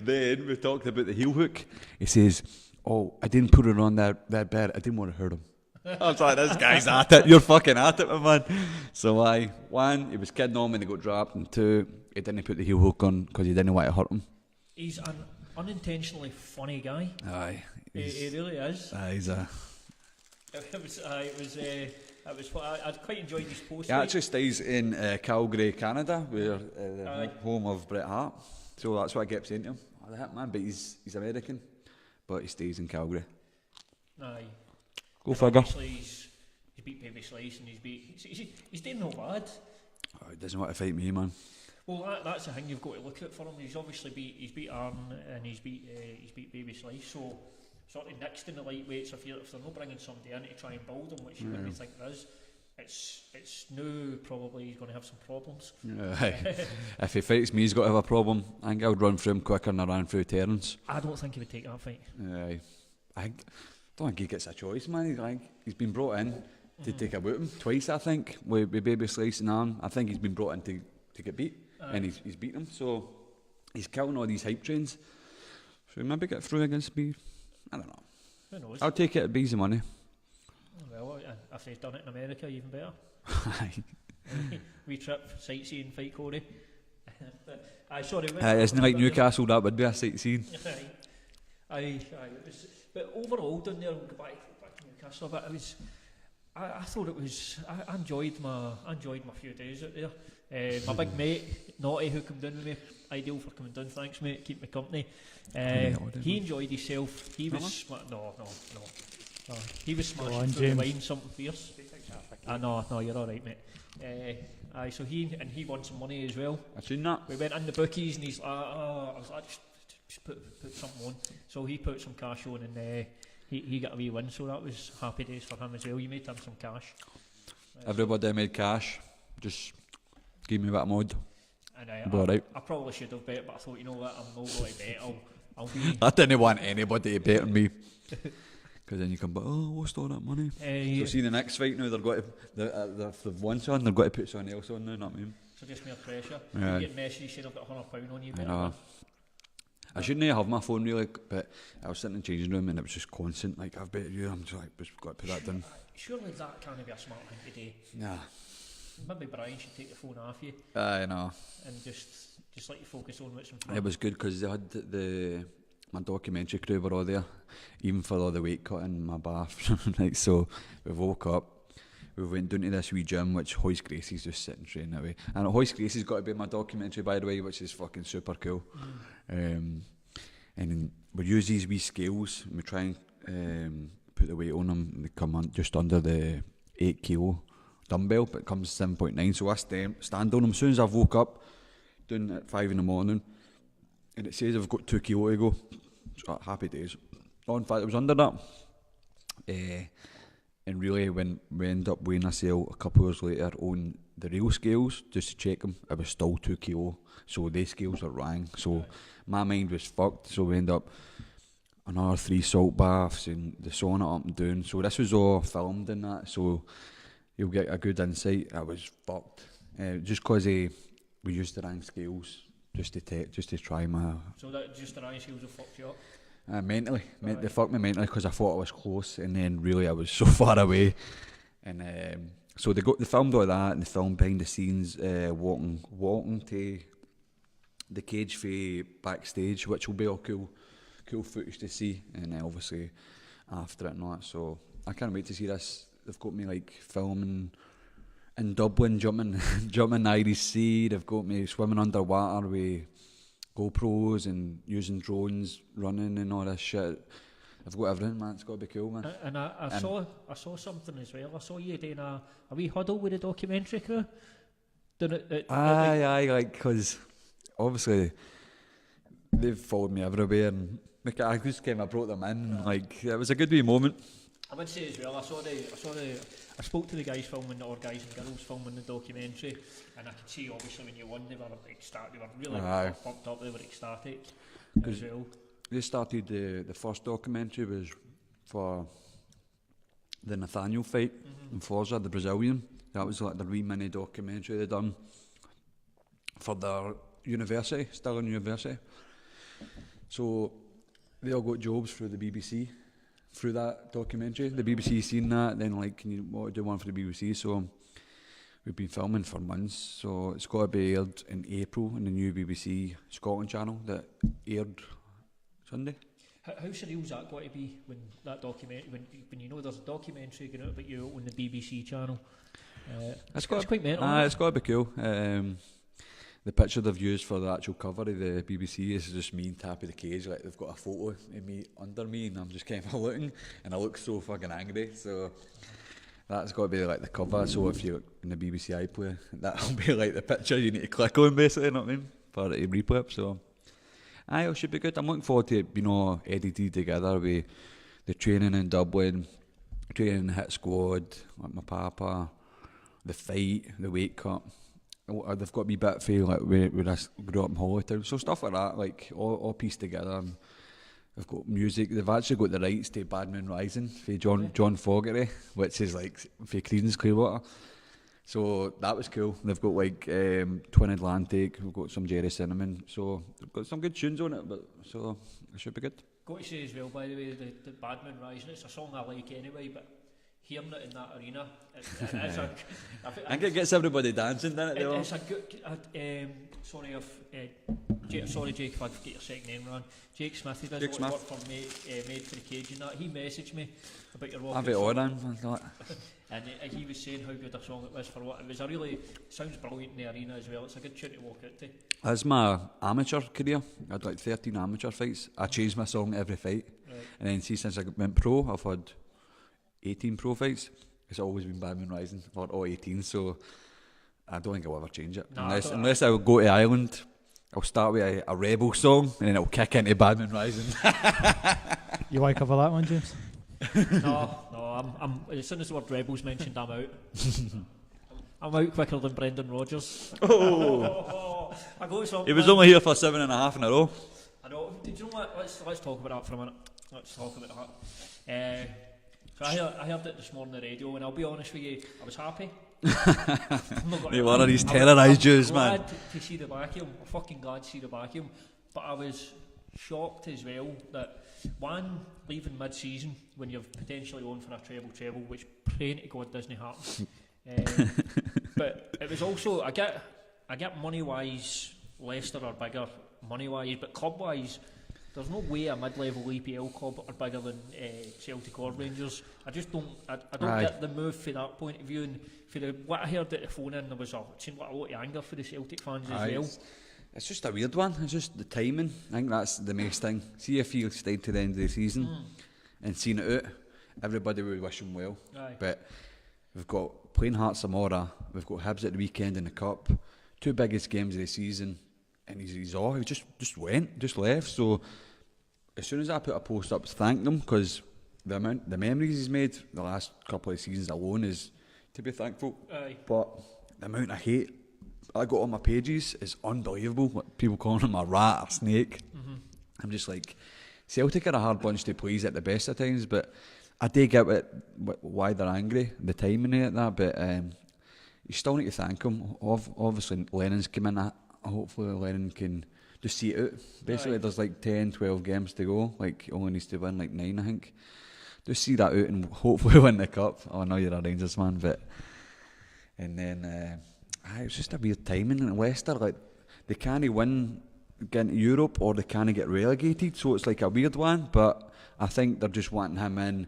Then we talked about the heel hook. He says, oh, I didn't put it on that bad. I didn't want to hurt him. I was like, this guy's at it. You're fucking at it, my man. So one, he was kidding on when he got dropped, and two, he didn't put the heel hook on because he didn't want to hurt him. He's an unintentionally funny guy. Aye. He really is. He's a... I quite enjoyed his post. He actually stays in Calgary, Canada, where the home of Bret Hart. So that's what I kept saying to him. Oh, the Hitman, but he's American, but he stays in Calgary. Aye. Go figure. He's beat Baby Slice and he's doing no bad. Oh, he doesn't want to fight me, man. Well, that's the thing you've got to look at for him. He's obviously beat Arn and he's beat Baby Slice. So sort of next in the lightweights, if they're not bringing somebody in to try and build him, which you wouldn't think there is, it's now probably he's going to have some problems. If he fights me, he's got to have a problem. I think I would run through him quicker than I ran through Terence. I don't think he would take that fight. I don't think he gets a choice, man. He's been brought in to take a whipping twice, I think, with Baby Slice and Arn. I think he's been brought in to get beat, and he's beaten him. So he's killing all these hype trains. So he maybe get through against me. I don't know. Who knows? I'll take it at easy money. Well, if they've done it in America, even better. Aye. We trip, sightseeing, fight Corey. Sorry. Isn't it like Newcastle? That would be a sightseeing. But overall, down there, back to Newcastle, but I thought it was. I enjoyed my few days out there. My big mate, Naughty, who came down with me, ideal for coming down. Thanks, mate. Keep me company. He enjoyed himself. He was no. He was smashing through the line, something fierce. No, you're all right, mate. So he won some money as well. I've seen that. We went in the bookies, and he's like, I was like, just put something on. So he put some cash on, and he got a wee win. So that was happy days for him as well. You made him some cash. Everybody made cash. Just give me that mod. And I probably should have bet, but I thought, you know what, I'm not going to bet. I'll be. I didn't want anybody to bet on me. Because then you come back, oh, what's all that money? So see the next fight now, they've got to, they've won something, they've got to put something else on now, not me. So just more pressure. Yeah. You get messages saying I've got £100 on you. I know. I shouldn't have my phone really, but I was sitting in the changing room and it was just constant, like, I've betted you, I'm just like, just got to put that down. Surely that can't be a smart thing to do. Nah. maybe Brian should take the phone off you I know. and just let you focus on what's in front. It was good because they had my documentary crew were all there, even for all the weight cutting, my bath. Right, so we woke up, we went down to this wee gym, which Hoist Gracie's just sitting training away. And Hoist Gracie's got to be in my documentary, by the way, which is fucking super cool. And we use these wee scales, and we try and put the weight on them, and they come on just under the 8 kilo dumbbell, but it comes 7.9. So I stand on them as soon as I've woke up, doing at 5 in the morning, and it says I've got 2 kilo to go. So happy days. Oh, in fact, it was under that. And really, when we end up weighing ourselves a couple of hours later on the real scales, just to check them, it was still 2 kilo. So these scales are wrong. So my mind was fucked. So we end up another 3 salt baths and the sauna up and down. So this was all filmed in that. So you'll get a good insight. I was fucked. Just because we used the wrong scales. Just to try my... So that just the wrong scales have fucked you up? Mentally. They fucked me mentally because I thought I was close, and then really I was so far away. And so they filmed all that, and they filmed behind the scenes walking to the cage for backstage, which will be all cool footage to see. And then obviously after it and all that. So I can't wait to see this. They've got me like filming in Dublin, jumping the Irish Sea. They've got me swimming underwater with GoPros and using drones, running and all this shit. I've got everything, man. It's got to be cool, man. And I saw something as well. I saw you doing a wee huddle with the documentary crew. Aye, like, because obviously they've followed me everywhere, and like, I just came, I brought them in. Like, it was a good wee moment. I would say as well, I spoke to the guys filming, or guys and girls filming the documentary, and I could see obviously when you won they were ecstatic, they were really pumped up, they were ecstatic as well. They started the first documentary was for the Nathaniel fight in Forza, the Brazilian. That was like the wee mini documentary they done for their university, still in university. So they all got jobs through the BBC. Through that documentary, the BBC seen that, then like, can you do one for the BBC? So we've been filming for months. So it's got to be aired in April in the new BBC Scotland channel that aired Sunday. How surreal is that going to be when that documentary, when you know there's a documentary going out about you on the BBC channel? It's quite mental. It's got to be cool. The picture they've used for the actual cover of the BBC is just me on top of the cage, like they've got a photo of me under me, and I'm just kind of looking, and I look so fucking angry. So that's got to be like the cover. So if you're in the BBC iPlayer, that'll be like the picture you need to click on, basically, you know what I mean, for it to replay up. So it should be good. I'm looking forward to it being all edited together with the training in Dublin, training in Hit Squad, like my papa, the fight, the weight cut. They've got me bit for like where I grew up in Holytown, so stuff like that, like all pieced together. And they've got music. They've actually got the rights to Bad Moon Rising for John Fogerty, which is like for Creedence Clearwater. So that was cool. They've got like Twin Atlantic. We've got some Jerry Cinnamon. So they've got some good tunes on it. But so it should be good. Got to say as well, by the way, the Bad Moon Rising. It's a song I like anyway, but hearing it in that arena, I think it gets everybody dancing, doesn't it? It's a good. Sorry, Jake, if I get your second name wrong. Jake Smith, he does a lot of work for Made for the Cage and that. He messaged me about your walk. Have it all on. And he was saying how good a song it was for what it was. Sounds brilliant in the arena as well. It's a good tune to walk out to. That's my amateur career. I had like 13 amateur fights. I changed my song every fight. Right. And then since I went pro, I've had 18 pro fights. It's always been Bad Moon Rising for all 18, so I don't think I'll ever change it. No, unless I go to Ireland, I'll start with a rebel song and then it'll kick into Bad Moon Rising. You want to cover that one, James? No, I'm as soon as the word rebels mentioned, I'm out. I'm out quicker than Brendan Rodgers. Oh. I go to he was only here for 7.5 in a row. I know. Did you know what? Let's talk about that for a minute. Let's talk about that. So I heard it this morning on the radio, and I'll be honest with you, I was happy. They were these terrorised Jews, man. I'm glad to see the back of him. I'm fucking glad to see the back of him. But I was shocked as well that, one, leaving mid-season when you're potentially on for a treble, which praying to God doesn't happen. But it was also I get money wise Leicester are bigger money wise, but club wise there's no way a mid-level EPL club are bigger than Celtic or Rangers. I just don't get the move from that point of view. And for what I heard at the phone in, it seemed like a lot of anger for the Celtic fans as well. It's just a weird one. It's just the timing. I think that's the main thing. See if you stayed to the end of the season and seen it out, everybody would wish him well. Aye. But we've got playing Hearts tomorrow, we've got Hibs at the weekend in the Cup, 2 biggest games of the season, and he's off. He just left. So as soon as I put a post up to thank them, because the memories he's made the last couple of seasons alone is to be thankful. Aye. But the amount of hate I got on my pages is unbelievable. Like, people calling him a rat or snake. I'm just like, Celtic are a hard bunch to please at the best of times, but I do get why they're angry, the timing of that, but you still need to thank him. Obviously Lennon's come in, hopefully Lennon can just see it out. Basically there's like 10, 12 games to go, like he only needs to win like 9 I think. Just see that out and hopefully win the Cup. I know you're a Rangers man, but and then it's just a weird timing in Leicester, like they can't win, get into Europe, or they can't get relegated, so it's like a weird one, but I think they're just wanting him in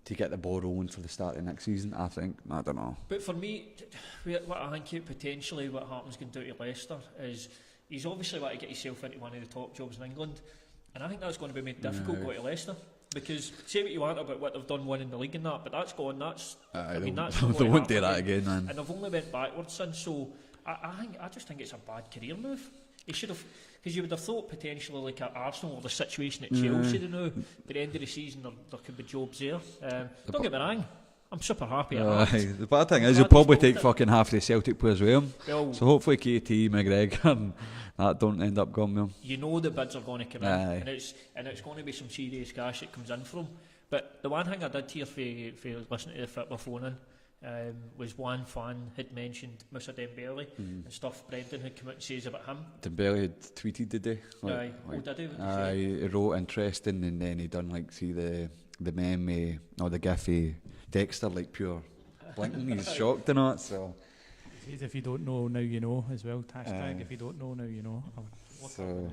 to get the ball rolling for the start of next season. I don't know. But for me, what I think potentially what happens going down to Leicester is he's obviously want to get himself into one of the top jobs in England, and I think that's going to be made difficult going to Leicester. Because say what you want about what they've done winning the league and that, but that's gone. That's they won't do that again, man. And they've only went backwards since. So I just think it's a bad career move. He should have, because you would have thought potentially like at Arsenal or the situation at Chelsea now, by the end of the season there could be jobs there. Don't get me wrong, I'm super happy at that. The bad thing is he'll probably take fucking half the Celtic players with him. Well, so hopefully KT, McGregor and that don't end up going with him. You know the bids are going to come in, and it's going to be some serious cash that comes in for him. But the one thing I did hear for listening to the football phone in was one fan had mentioned Moussa Dembele and stuff Brendan had come out and says about him. Dembele had tweeted today. Did he? He wrote interesting, and then he done like see the meme or the gif Dexter like pure blinking. He's shocked and all. So if you don't know now you know as well. Hashtag if you don't know now you know. So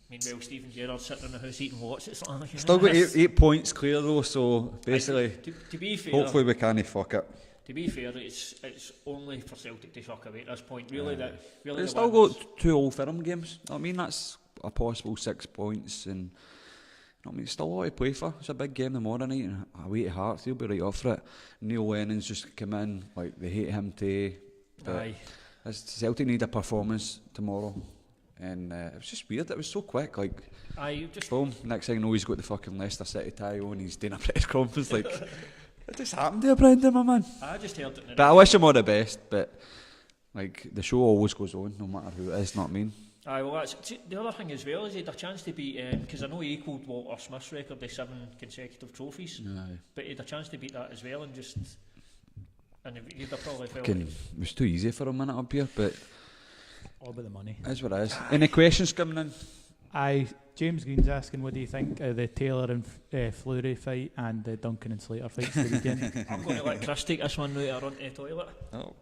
meanwhile Stephen Gerrard's sitting in the house eating lots. It's like still got 8 points clear though. So basically, to be fair, hopefully we can't fuck it. To be fair, it's only for Celtic to fuck away at this point. Really, It's still got 2 Old Firm games. I mean, that's a possible 6 points, and I mean, it's still a lot to play for. It's a big game tomorrow night, and away to Hearts, they'll be right off for it. Neil Lennon's just come in, like they hate him too. Aye. Celtic need a performance tomorrow, and it was just weird. It was so quick, like. Boom. Next thing I know, he's got the fucking Leicester City tie on. He's doing a press conference like. What just happened to Brendan, my man? I just heard it. But I wish him all the best. But like the show always goes on, no matter who it is. Not mean. Aye, well, that's the other thing as well is he had a chance to beat because I know he equalled Walter Smith's record of 7 consecutive trophies. Aye. But he had a chance to beat that as well, and he'd have probably felt it was too easy for a minute up here, but all about the money. That's what it is. Any questions coming in? James Green's asking, what do you think of the Taylor and Fleury fight and the Duncan and Slater fights the weekend? I'm going to let Chris take this one now to run to the toilet. Oh.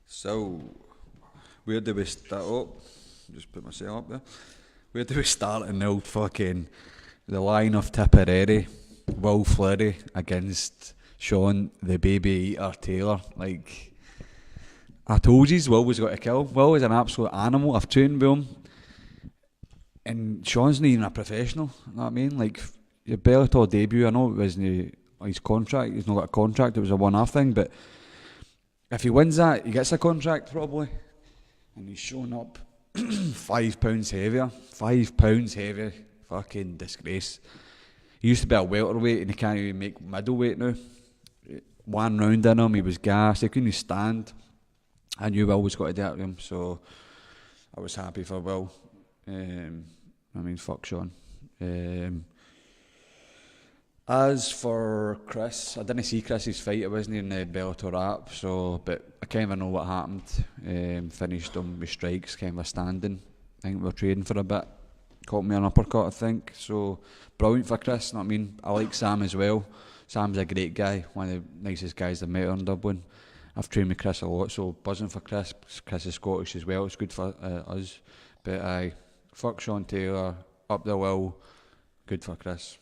So, where do we start up? Just put myself up there. Where do we start in the old fucking the line of Tipperary, Will Fleury against Sean the Baby Eater Taylor? Like, I told you, Will was got to kill. Will is an absolute animal. I've trained with him. And Sean's not even a professional, you know what I mean? Like, your Bellator debut, I know it wasn't his contract, he's not got a contract, it was a one-off thing, but if he wins that, he gets a contract probably. And he's showing up 5 pounds heavier. 5 pounds heavier. Fucking disgrace. He used to be a welterweight and he can't even make middleweight now. 1 round in him, he was gassed, he couldn't stand. I knew Will was got to do it to him, so I was happy for Will. I mean, fuck Sean. As for Chris, I didn't see Chris's fight. It wasn't in the Bellator app, so but I kind of know what happened. Finished him with strikes, kind of standing. I think we were trading for a bit. Caught me an uppercut, I think. So brilliant for Chris. You know what I mean, I like Sam as well. Sam's a great guy, one of the nicest guys I've met in Dublin. I've trained with Chris a lot, so buzzing for Chris. Chris is Scottish as well, it's good for us. But fuck Sean Taylor, up the will, good for Chris.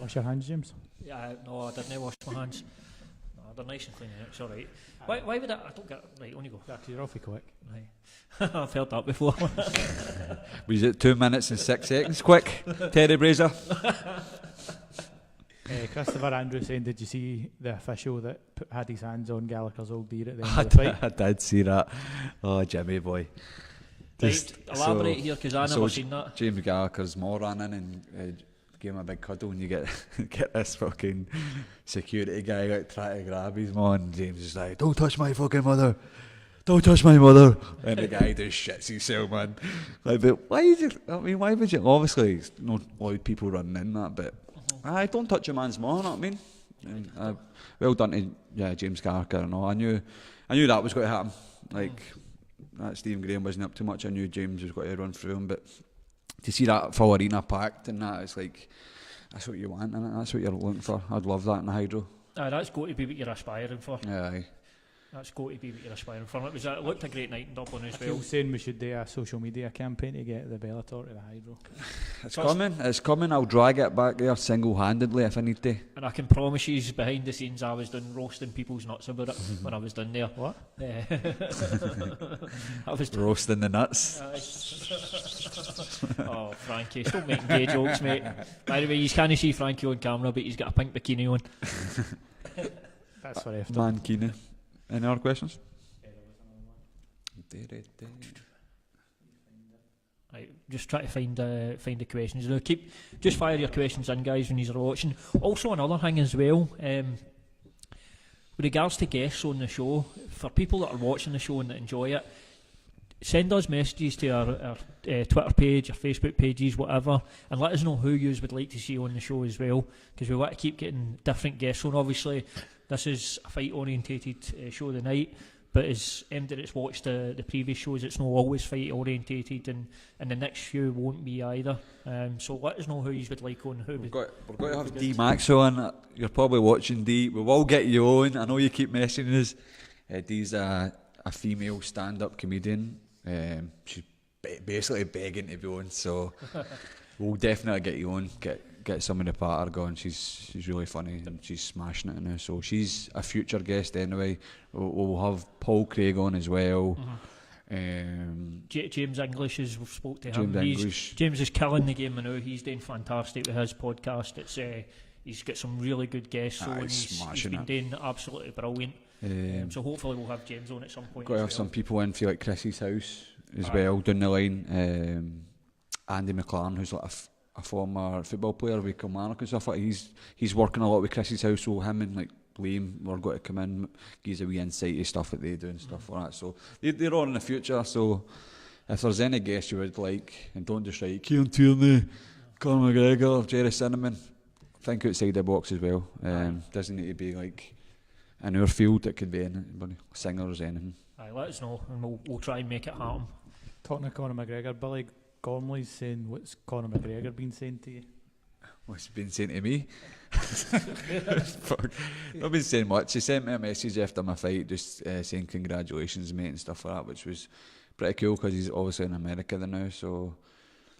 Wash your hands, James. Yeah, no, I didn't wash my hands. No, they're nice and clean, it's alright. Why would I don't get, right, on you go. Yeah, 'cause you're awfully quick. Right. I've heard that before. Was it 2 minutes and 6 seconds? Quick, Terry Brazier. Christopher Andrews saying, did you see the official that had his hands on Gallagher's old deer at the end of the fight? I did see that. Oh, Jimmy boy. Right, elaborate here, because I never seen that. James Gallagher's more running and gave him a big cuddle, and you get get this fucking security guy like trying to grab his mom, and James is like, don't touch my fucking mother, don't touch my mother, and the guy just shits himself, man. Like, but why would you, obviously no loud people running in that, but I don't touch a man's mom, you know what I mean? And, well done to James Gallagher and all. I knew that was going to happen, like that Stephen Graham wasn't up too much. I knew James was going to run through him, but to see that full arena packed and that, it's like, that's what you want, innit? That's what you're looking for. I'd love that in the Hydro. That's got to be what you're aspiring for. Yeah, aye. That's got to be what you're aspiring for. It looked a great night in Dublin as well. Phil's saying we should do a social media campaign to get the Bellator to the Hydro. It's coming. I'll drag it back there single-handedly if I need to. And I can promise you, behind the scenes, I was doing roasting people's nuts about it when I was down there. What? I was roasting the nuts. Oh, Frankie, don't make gay jokes, mate. By the way, you can't see Frankie on camera, but he's got a pink bikini on. That's for after. Man Keane. Any other questions? Right, just try to find the questions. Just fire your questions in, guys, when you're watching. Also, another thing as well, with regards to guests on the show, for people that are watching the show and that enjoy it, send us messages to our Twitter page, our Facebook pages, whatever, and let us know who you would like to see on the show as well, because we want to keep getting different guests on. Obviously, this is a fight-orientated show tonight, but as MD that's watched the previous shows, it's not always fight-orientated, and the next few won't be either. So let us know who you would like on. We're going to have D Max on. You're probably watching D. We will get you on. I know you keep messaging us. D's a female stand-up comedian. She's basically begging to be on, so we'll definitely get you on. Get some of the patter going. She's really funny and she's smashing it now. So she's a future guest anyway. We'll have Paul Craig on as well. James English, as we've spoke to him. James is killing the game now. He's doing fantastic with his podcast. He's got some really good guests on. He's been doing absolutely brilliant. So hopefully we'll have James on at some point. Got to have some people in for like Chrissy's house as well down the line. Andy McLaren, who's like a former football player with Kilmarnock and stuff like that. He's working a lot with Chrissy's house, so him and like Liam were going to come in, give us a wee insight to stuff that they do and stuff like that. So they're all in the future. So if there's any guests you would like, and don't just write Kieran Tierney, Conor McGregor, Jerry Cinnamon, think outside the box as well. Doesn't need to be like in our field. It could be anybody, singers, anything. Let us know and we'll try and make it happen. Talking to Conor McGregor, Billy Gormley's saying, what's Conor McGregor been saying to you? What's he been saying to me? Not been saying much. He sent me a message after my fight just saying congratulations, mate, and stuff like that, which was pretty cool because he's obviously in America there now. So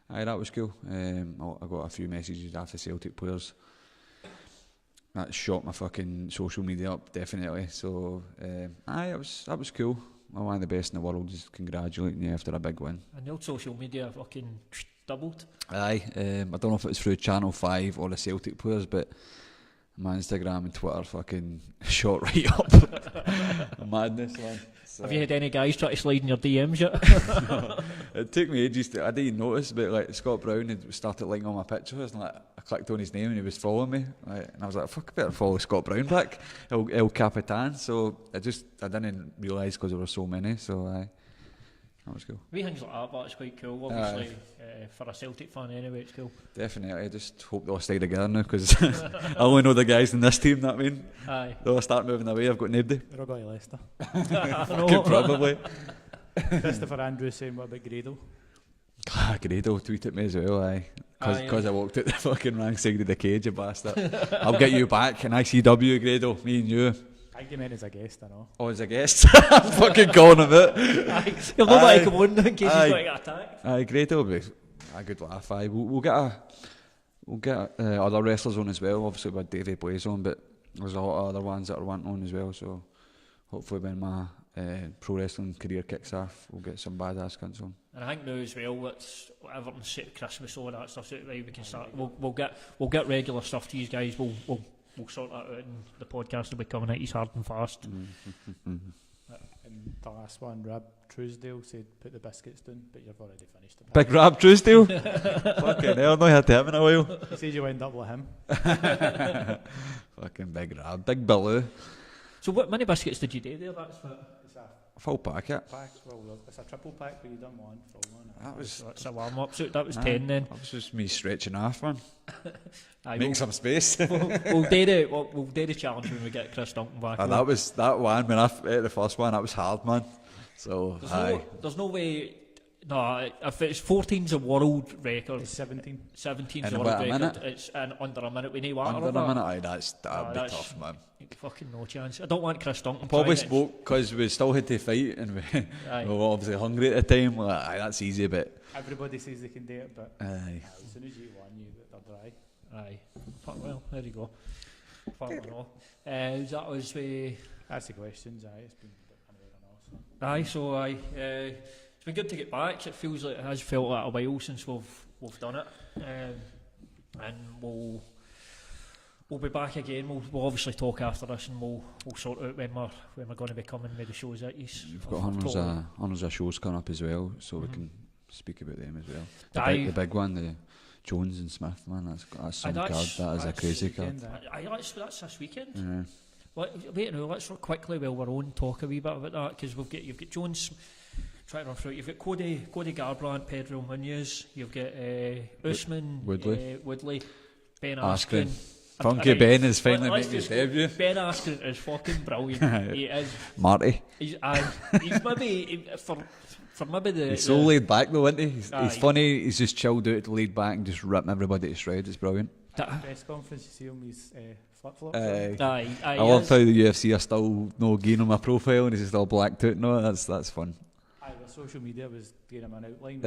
that was cool. I got a few messages after Celtic players. That shot my fucking social media up, definitely. So that was cool. One of the best in the world, just congratulating you after a big win. And your social media fucking doubled. Aye, I don't know if it was through Channel 5 or the Celtic players, but my Instagram and Twitter fucking shot right up. Madness, man. So have you had any guys try to slide in your DMs yet? It took me ages I didn't notice, but like Scott Brown had started liking all my pictures, and like I clicked on his name and he was following me, and I was like, fuck, I better follow Scott Brown back, El Capitan. So I didn't realise because there were so many. So that was cool. Wee things like that, but it's quite cool. Obviously, for a Celtic fan anyway, it's cool. Definitely. I just hope they'll stay together now because I only know the guys in this team. That mean, they'll start moving away. I've got nobody. They're all going to Leicester. Could probably. Christopher Andrews saying, what about Grado? Grado tweeted me as well, aye. Aye, Because I walked out the fucking wrong side of the cage, you bastard. I'll get you back in ICW, Grado, me and you. I think you meant as a guest, I know. Oh, as a guest? I'm fucking calling him out. You're not going to come on in case he's Aye. going to get attacked. Aye, Grado will be a good laugh, aye. We'll get other wrestlers on as well, obviously with Davey Blaze on, but there's a lot of other ones that are wanting on as well, so hopefully when my pro wrestling career kicks off, we'll get some badass cunts on. And I think now as well, that's whatever set Christmas, all that stuff, so right, we can start. We'll get regular stuff to you guys. We'll sort that out, and the podcast will be coming out. He's hard and fast. And the last one, Rab Truesdale said put the biscuits down, but you've already finished it. Big Rab Truesdale? Fucking hell, not had him in a while. He said you went up with him. Fucking Big Rab. Big Baloo. So what many biscuits did you do there? That's what. It's a Full packet. pack, well, it's a triple pack, but you done one full one. That's a warm up. So that was 10 then. That was just me stretching off, man. Aye, Making some space. we'll do the challenge when we get Chris Duncan back. And that one, when I ate the first one, that was hard, man. So, There's no way. No, if it's 14's a world record, It's 17. 17's In a world about a record. minute? It's under a minute. We need water. under or a that. minute, aye, that'd be that's- tough, man. Fucking no chance. I don't want Chris Duncan. Probably trying it. spoke because we still had to fight and Aye. we were obviously hungry at the time. Like, aye, that's easy, but Everybody says they can do it, but aye. as soon as you eat one, they're dry. Aye. Well, there you go. Fuck no. That was That's the questions, aye. It's been a bit unaware and all, aye. So it's been good to get back. It feels like it has felt like a while since we've done it, and we'll be back again. We'll obviously talk after this, and we'll sort out when we're going to be coming with the shows at you. We've got hundreds of shows coming up as well, so we can speak about them as well. Aye. The big one, the Jones and Smith, man, that's some card. That is a crazy card. Aye, that's this weekend. Yeah. Wait now, let's quickly while we're on talk a wee bit about that, because you've got Jones. Try to run through it. You've got Cody Garbrandt, Pedro Munoz. You've got Usman, Woodley, Ben Askren. Funky Ben is finally let's making his just go. debut. Ben Askren is fucking brilliant. He is. Marty. He's maybe for maybe the. He's so laid back though, isn't he? He's Aye. funny. He's just chilled out, laid back, and just ripping everybody to shreds. It's brilliant. Press conference, you see him, he's flip-flops. Aye, I love how the UFC are still no gain on my profile, and he's still blacked out. No, that's fun. Aye, the social media was giving him an outline.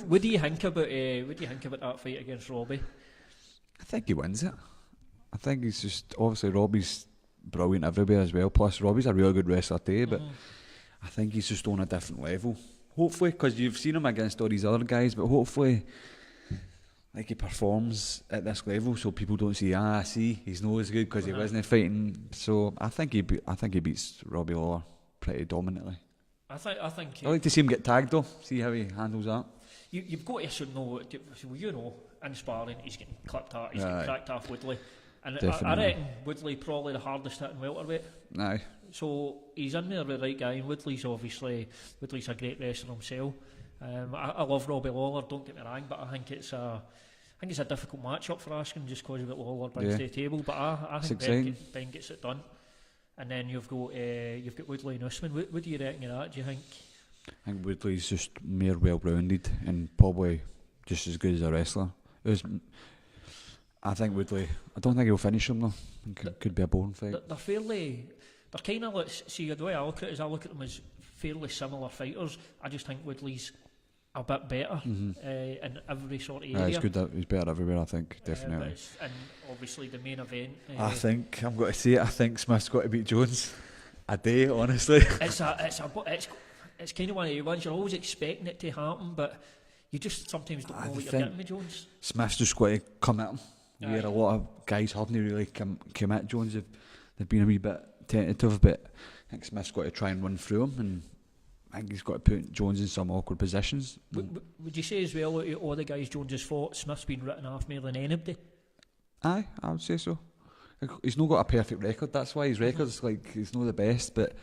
What do you think about that fight against Robbie? I think he wins it. I think he's just obviously Robbie's brilliant everywhere as well. Plus Robbie's a really good wrestler too, but I think he's just on a different level. Hopefully, because you've seen him against all these other guys, but hopefully, like he performs at this level, so people don't say, see, he's not as good because he wasn't fighting. So I think he beats Robbie Lawler pretty dominantly. I think. I like to see him get tagged though. See how he handles that. You've got to know. In sparring, he's getting clipped out. He's getting cracked off Woodley, and I reckon Woodley probably the hardest hitting welterweight. Aye. So he's in there with the right guy, and Woodley's a great wrestler himself. I love Robbie Lawler, don't get me wrong, but I think it's a difficult matchup for Askren just because of what Lawler brings to the table. But I think Ben gets it done. And then you've got Woodley and Usman. What do you reckon of that? Do you think? I think Woodley's just more well-rounded and probably just as good as a wrestler. I think Woodley. I don't think he'll finish him though. I think it could be a boring fight. They're kind of like, see, the way I look at it is I look at them as fairly similar fighters. I just think Woodley's a bit better in every sort of area. He's better everywhere, I think, definitely. And obviously the main event. I think, I'm going to say it, I think Smith's got to beat Jones a day, honestly. It's kind of one of the ones you're always expecting it to happen, but you just sometimes don't know what you're getting with Jones. Smith's just got to come at him. Where a lot of guys haven't really come at Jones. They've been a wee bit tentative, but I think Smith's got to try and run through him, and I think he's got to put Jones in some awkward positions. Would you say as well, all the guys Jones has fought, Smith's been written off more than anybody? Aye, I would say so. He's not got a perfect record, that's why his record's like, he's not the best, but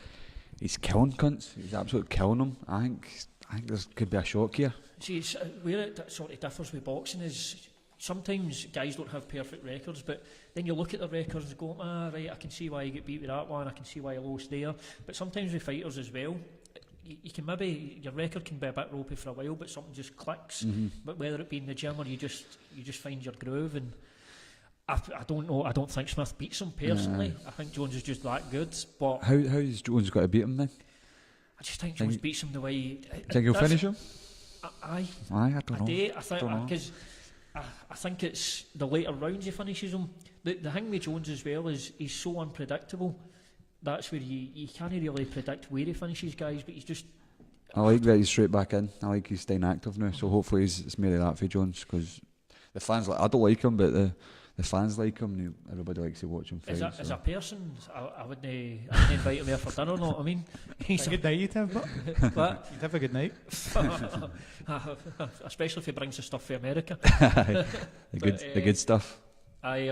he's killing cunts. He's absolutely killing them. I think there could be a shock here. See, where it sort of differs with boxing is sometimes guys don't have perfect records, but then you look at the records and go, right, I can see why you get beat with that one, I can see why you lost there. But sometimes with fighters as well, you can maybe, your record can be a bit ropey for a while, but something just clicks. But whether it be in the gym or you just find your groove, and I don't know. I don't think Smith beats him personally. I think Jones is just that good. But how's Jones got to beat him then? I just think Jones beats him the way. Think he'll finish him? Aye, I don't know. I think because I think it's the later rounds he finishes him. The thing with Jones as well is he's so unpredictable. That's where you can't really predict where he finishes guys, but he's just. I like that he's straight back in. I like he's staying active now, so hopefully it's merely that for Jones, because the fans I don't like him, but the fans like him. Everybody likes to watch him fight. As a person, I wouldn't invite him here for dinner. Know what I mean? He's a good night you'd have, but you'd have a good night. Especially if he brings the stuff from America. the good stuff. I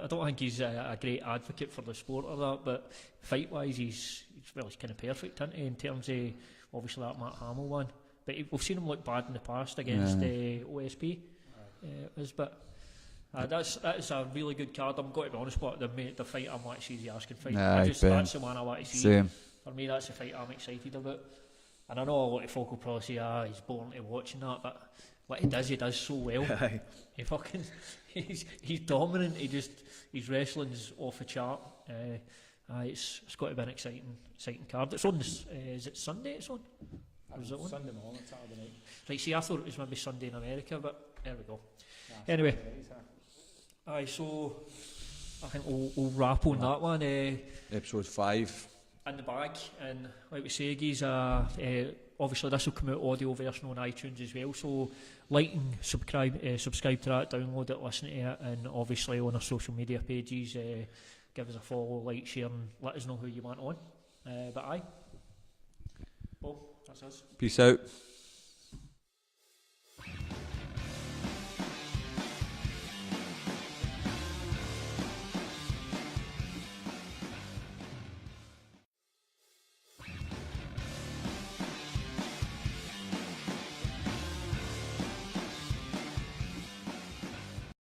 don't think he's a great advocate for the sport or that, but fight wise he's kind of perfect, isn't he, in terms of obviously that Matt Hamill one. But we've seen him look bad in the past against OSP. That is a really good card. I'm going to be honest, but the fight I'm actually the asking fight. That's the one I want to see. Same. For me, that's the fight I'm excited about. And I know a lot of folk will probably say, he's born to watching that, but what he does so well. He's dominant. His wrestling's off the chart. It's got to be an exciting card. It's on this. Is it Sunday? It's on. Or is it on? Sunday morning, Saturday night. Right. See, I thought it was maybe Sunday in America, but there we go. Anyway. So I think we'll wrap on that one. Episode 5. In the bag, and like we say, guys, obviously this will come out audio version on iTunes as well, so like and subscribe to that, download it, listen to it, and obviously on our social media pages, give us a follow, like, share, and let us know who you want on. But aye, well, that's us. Peace out.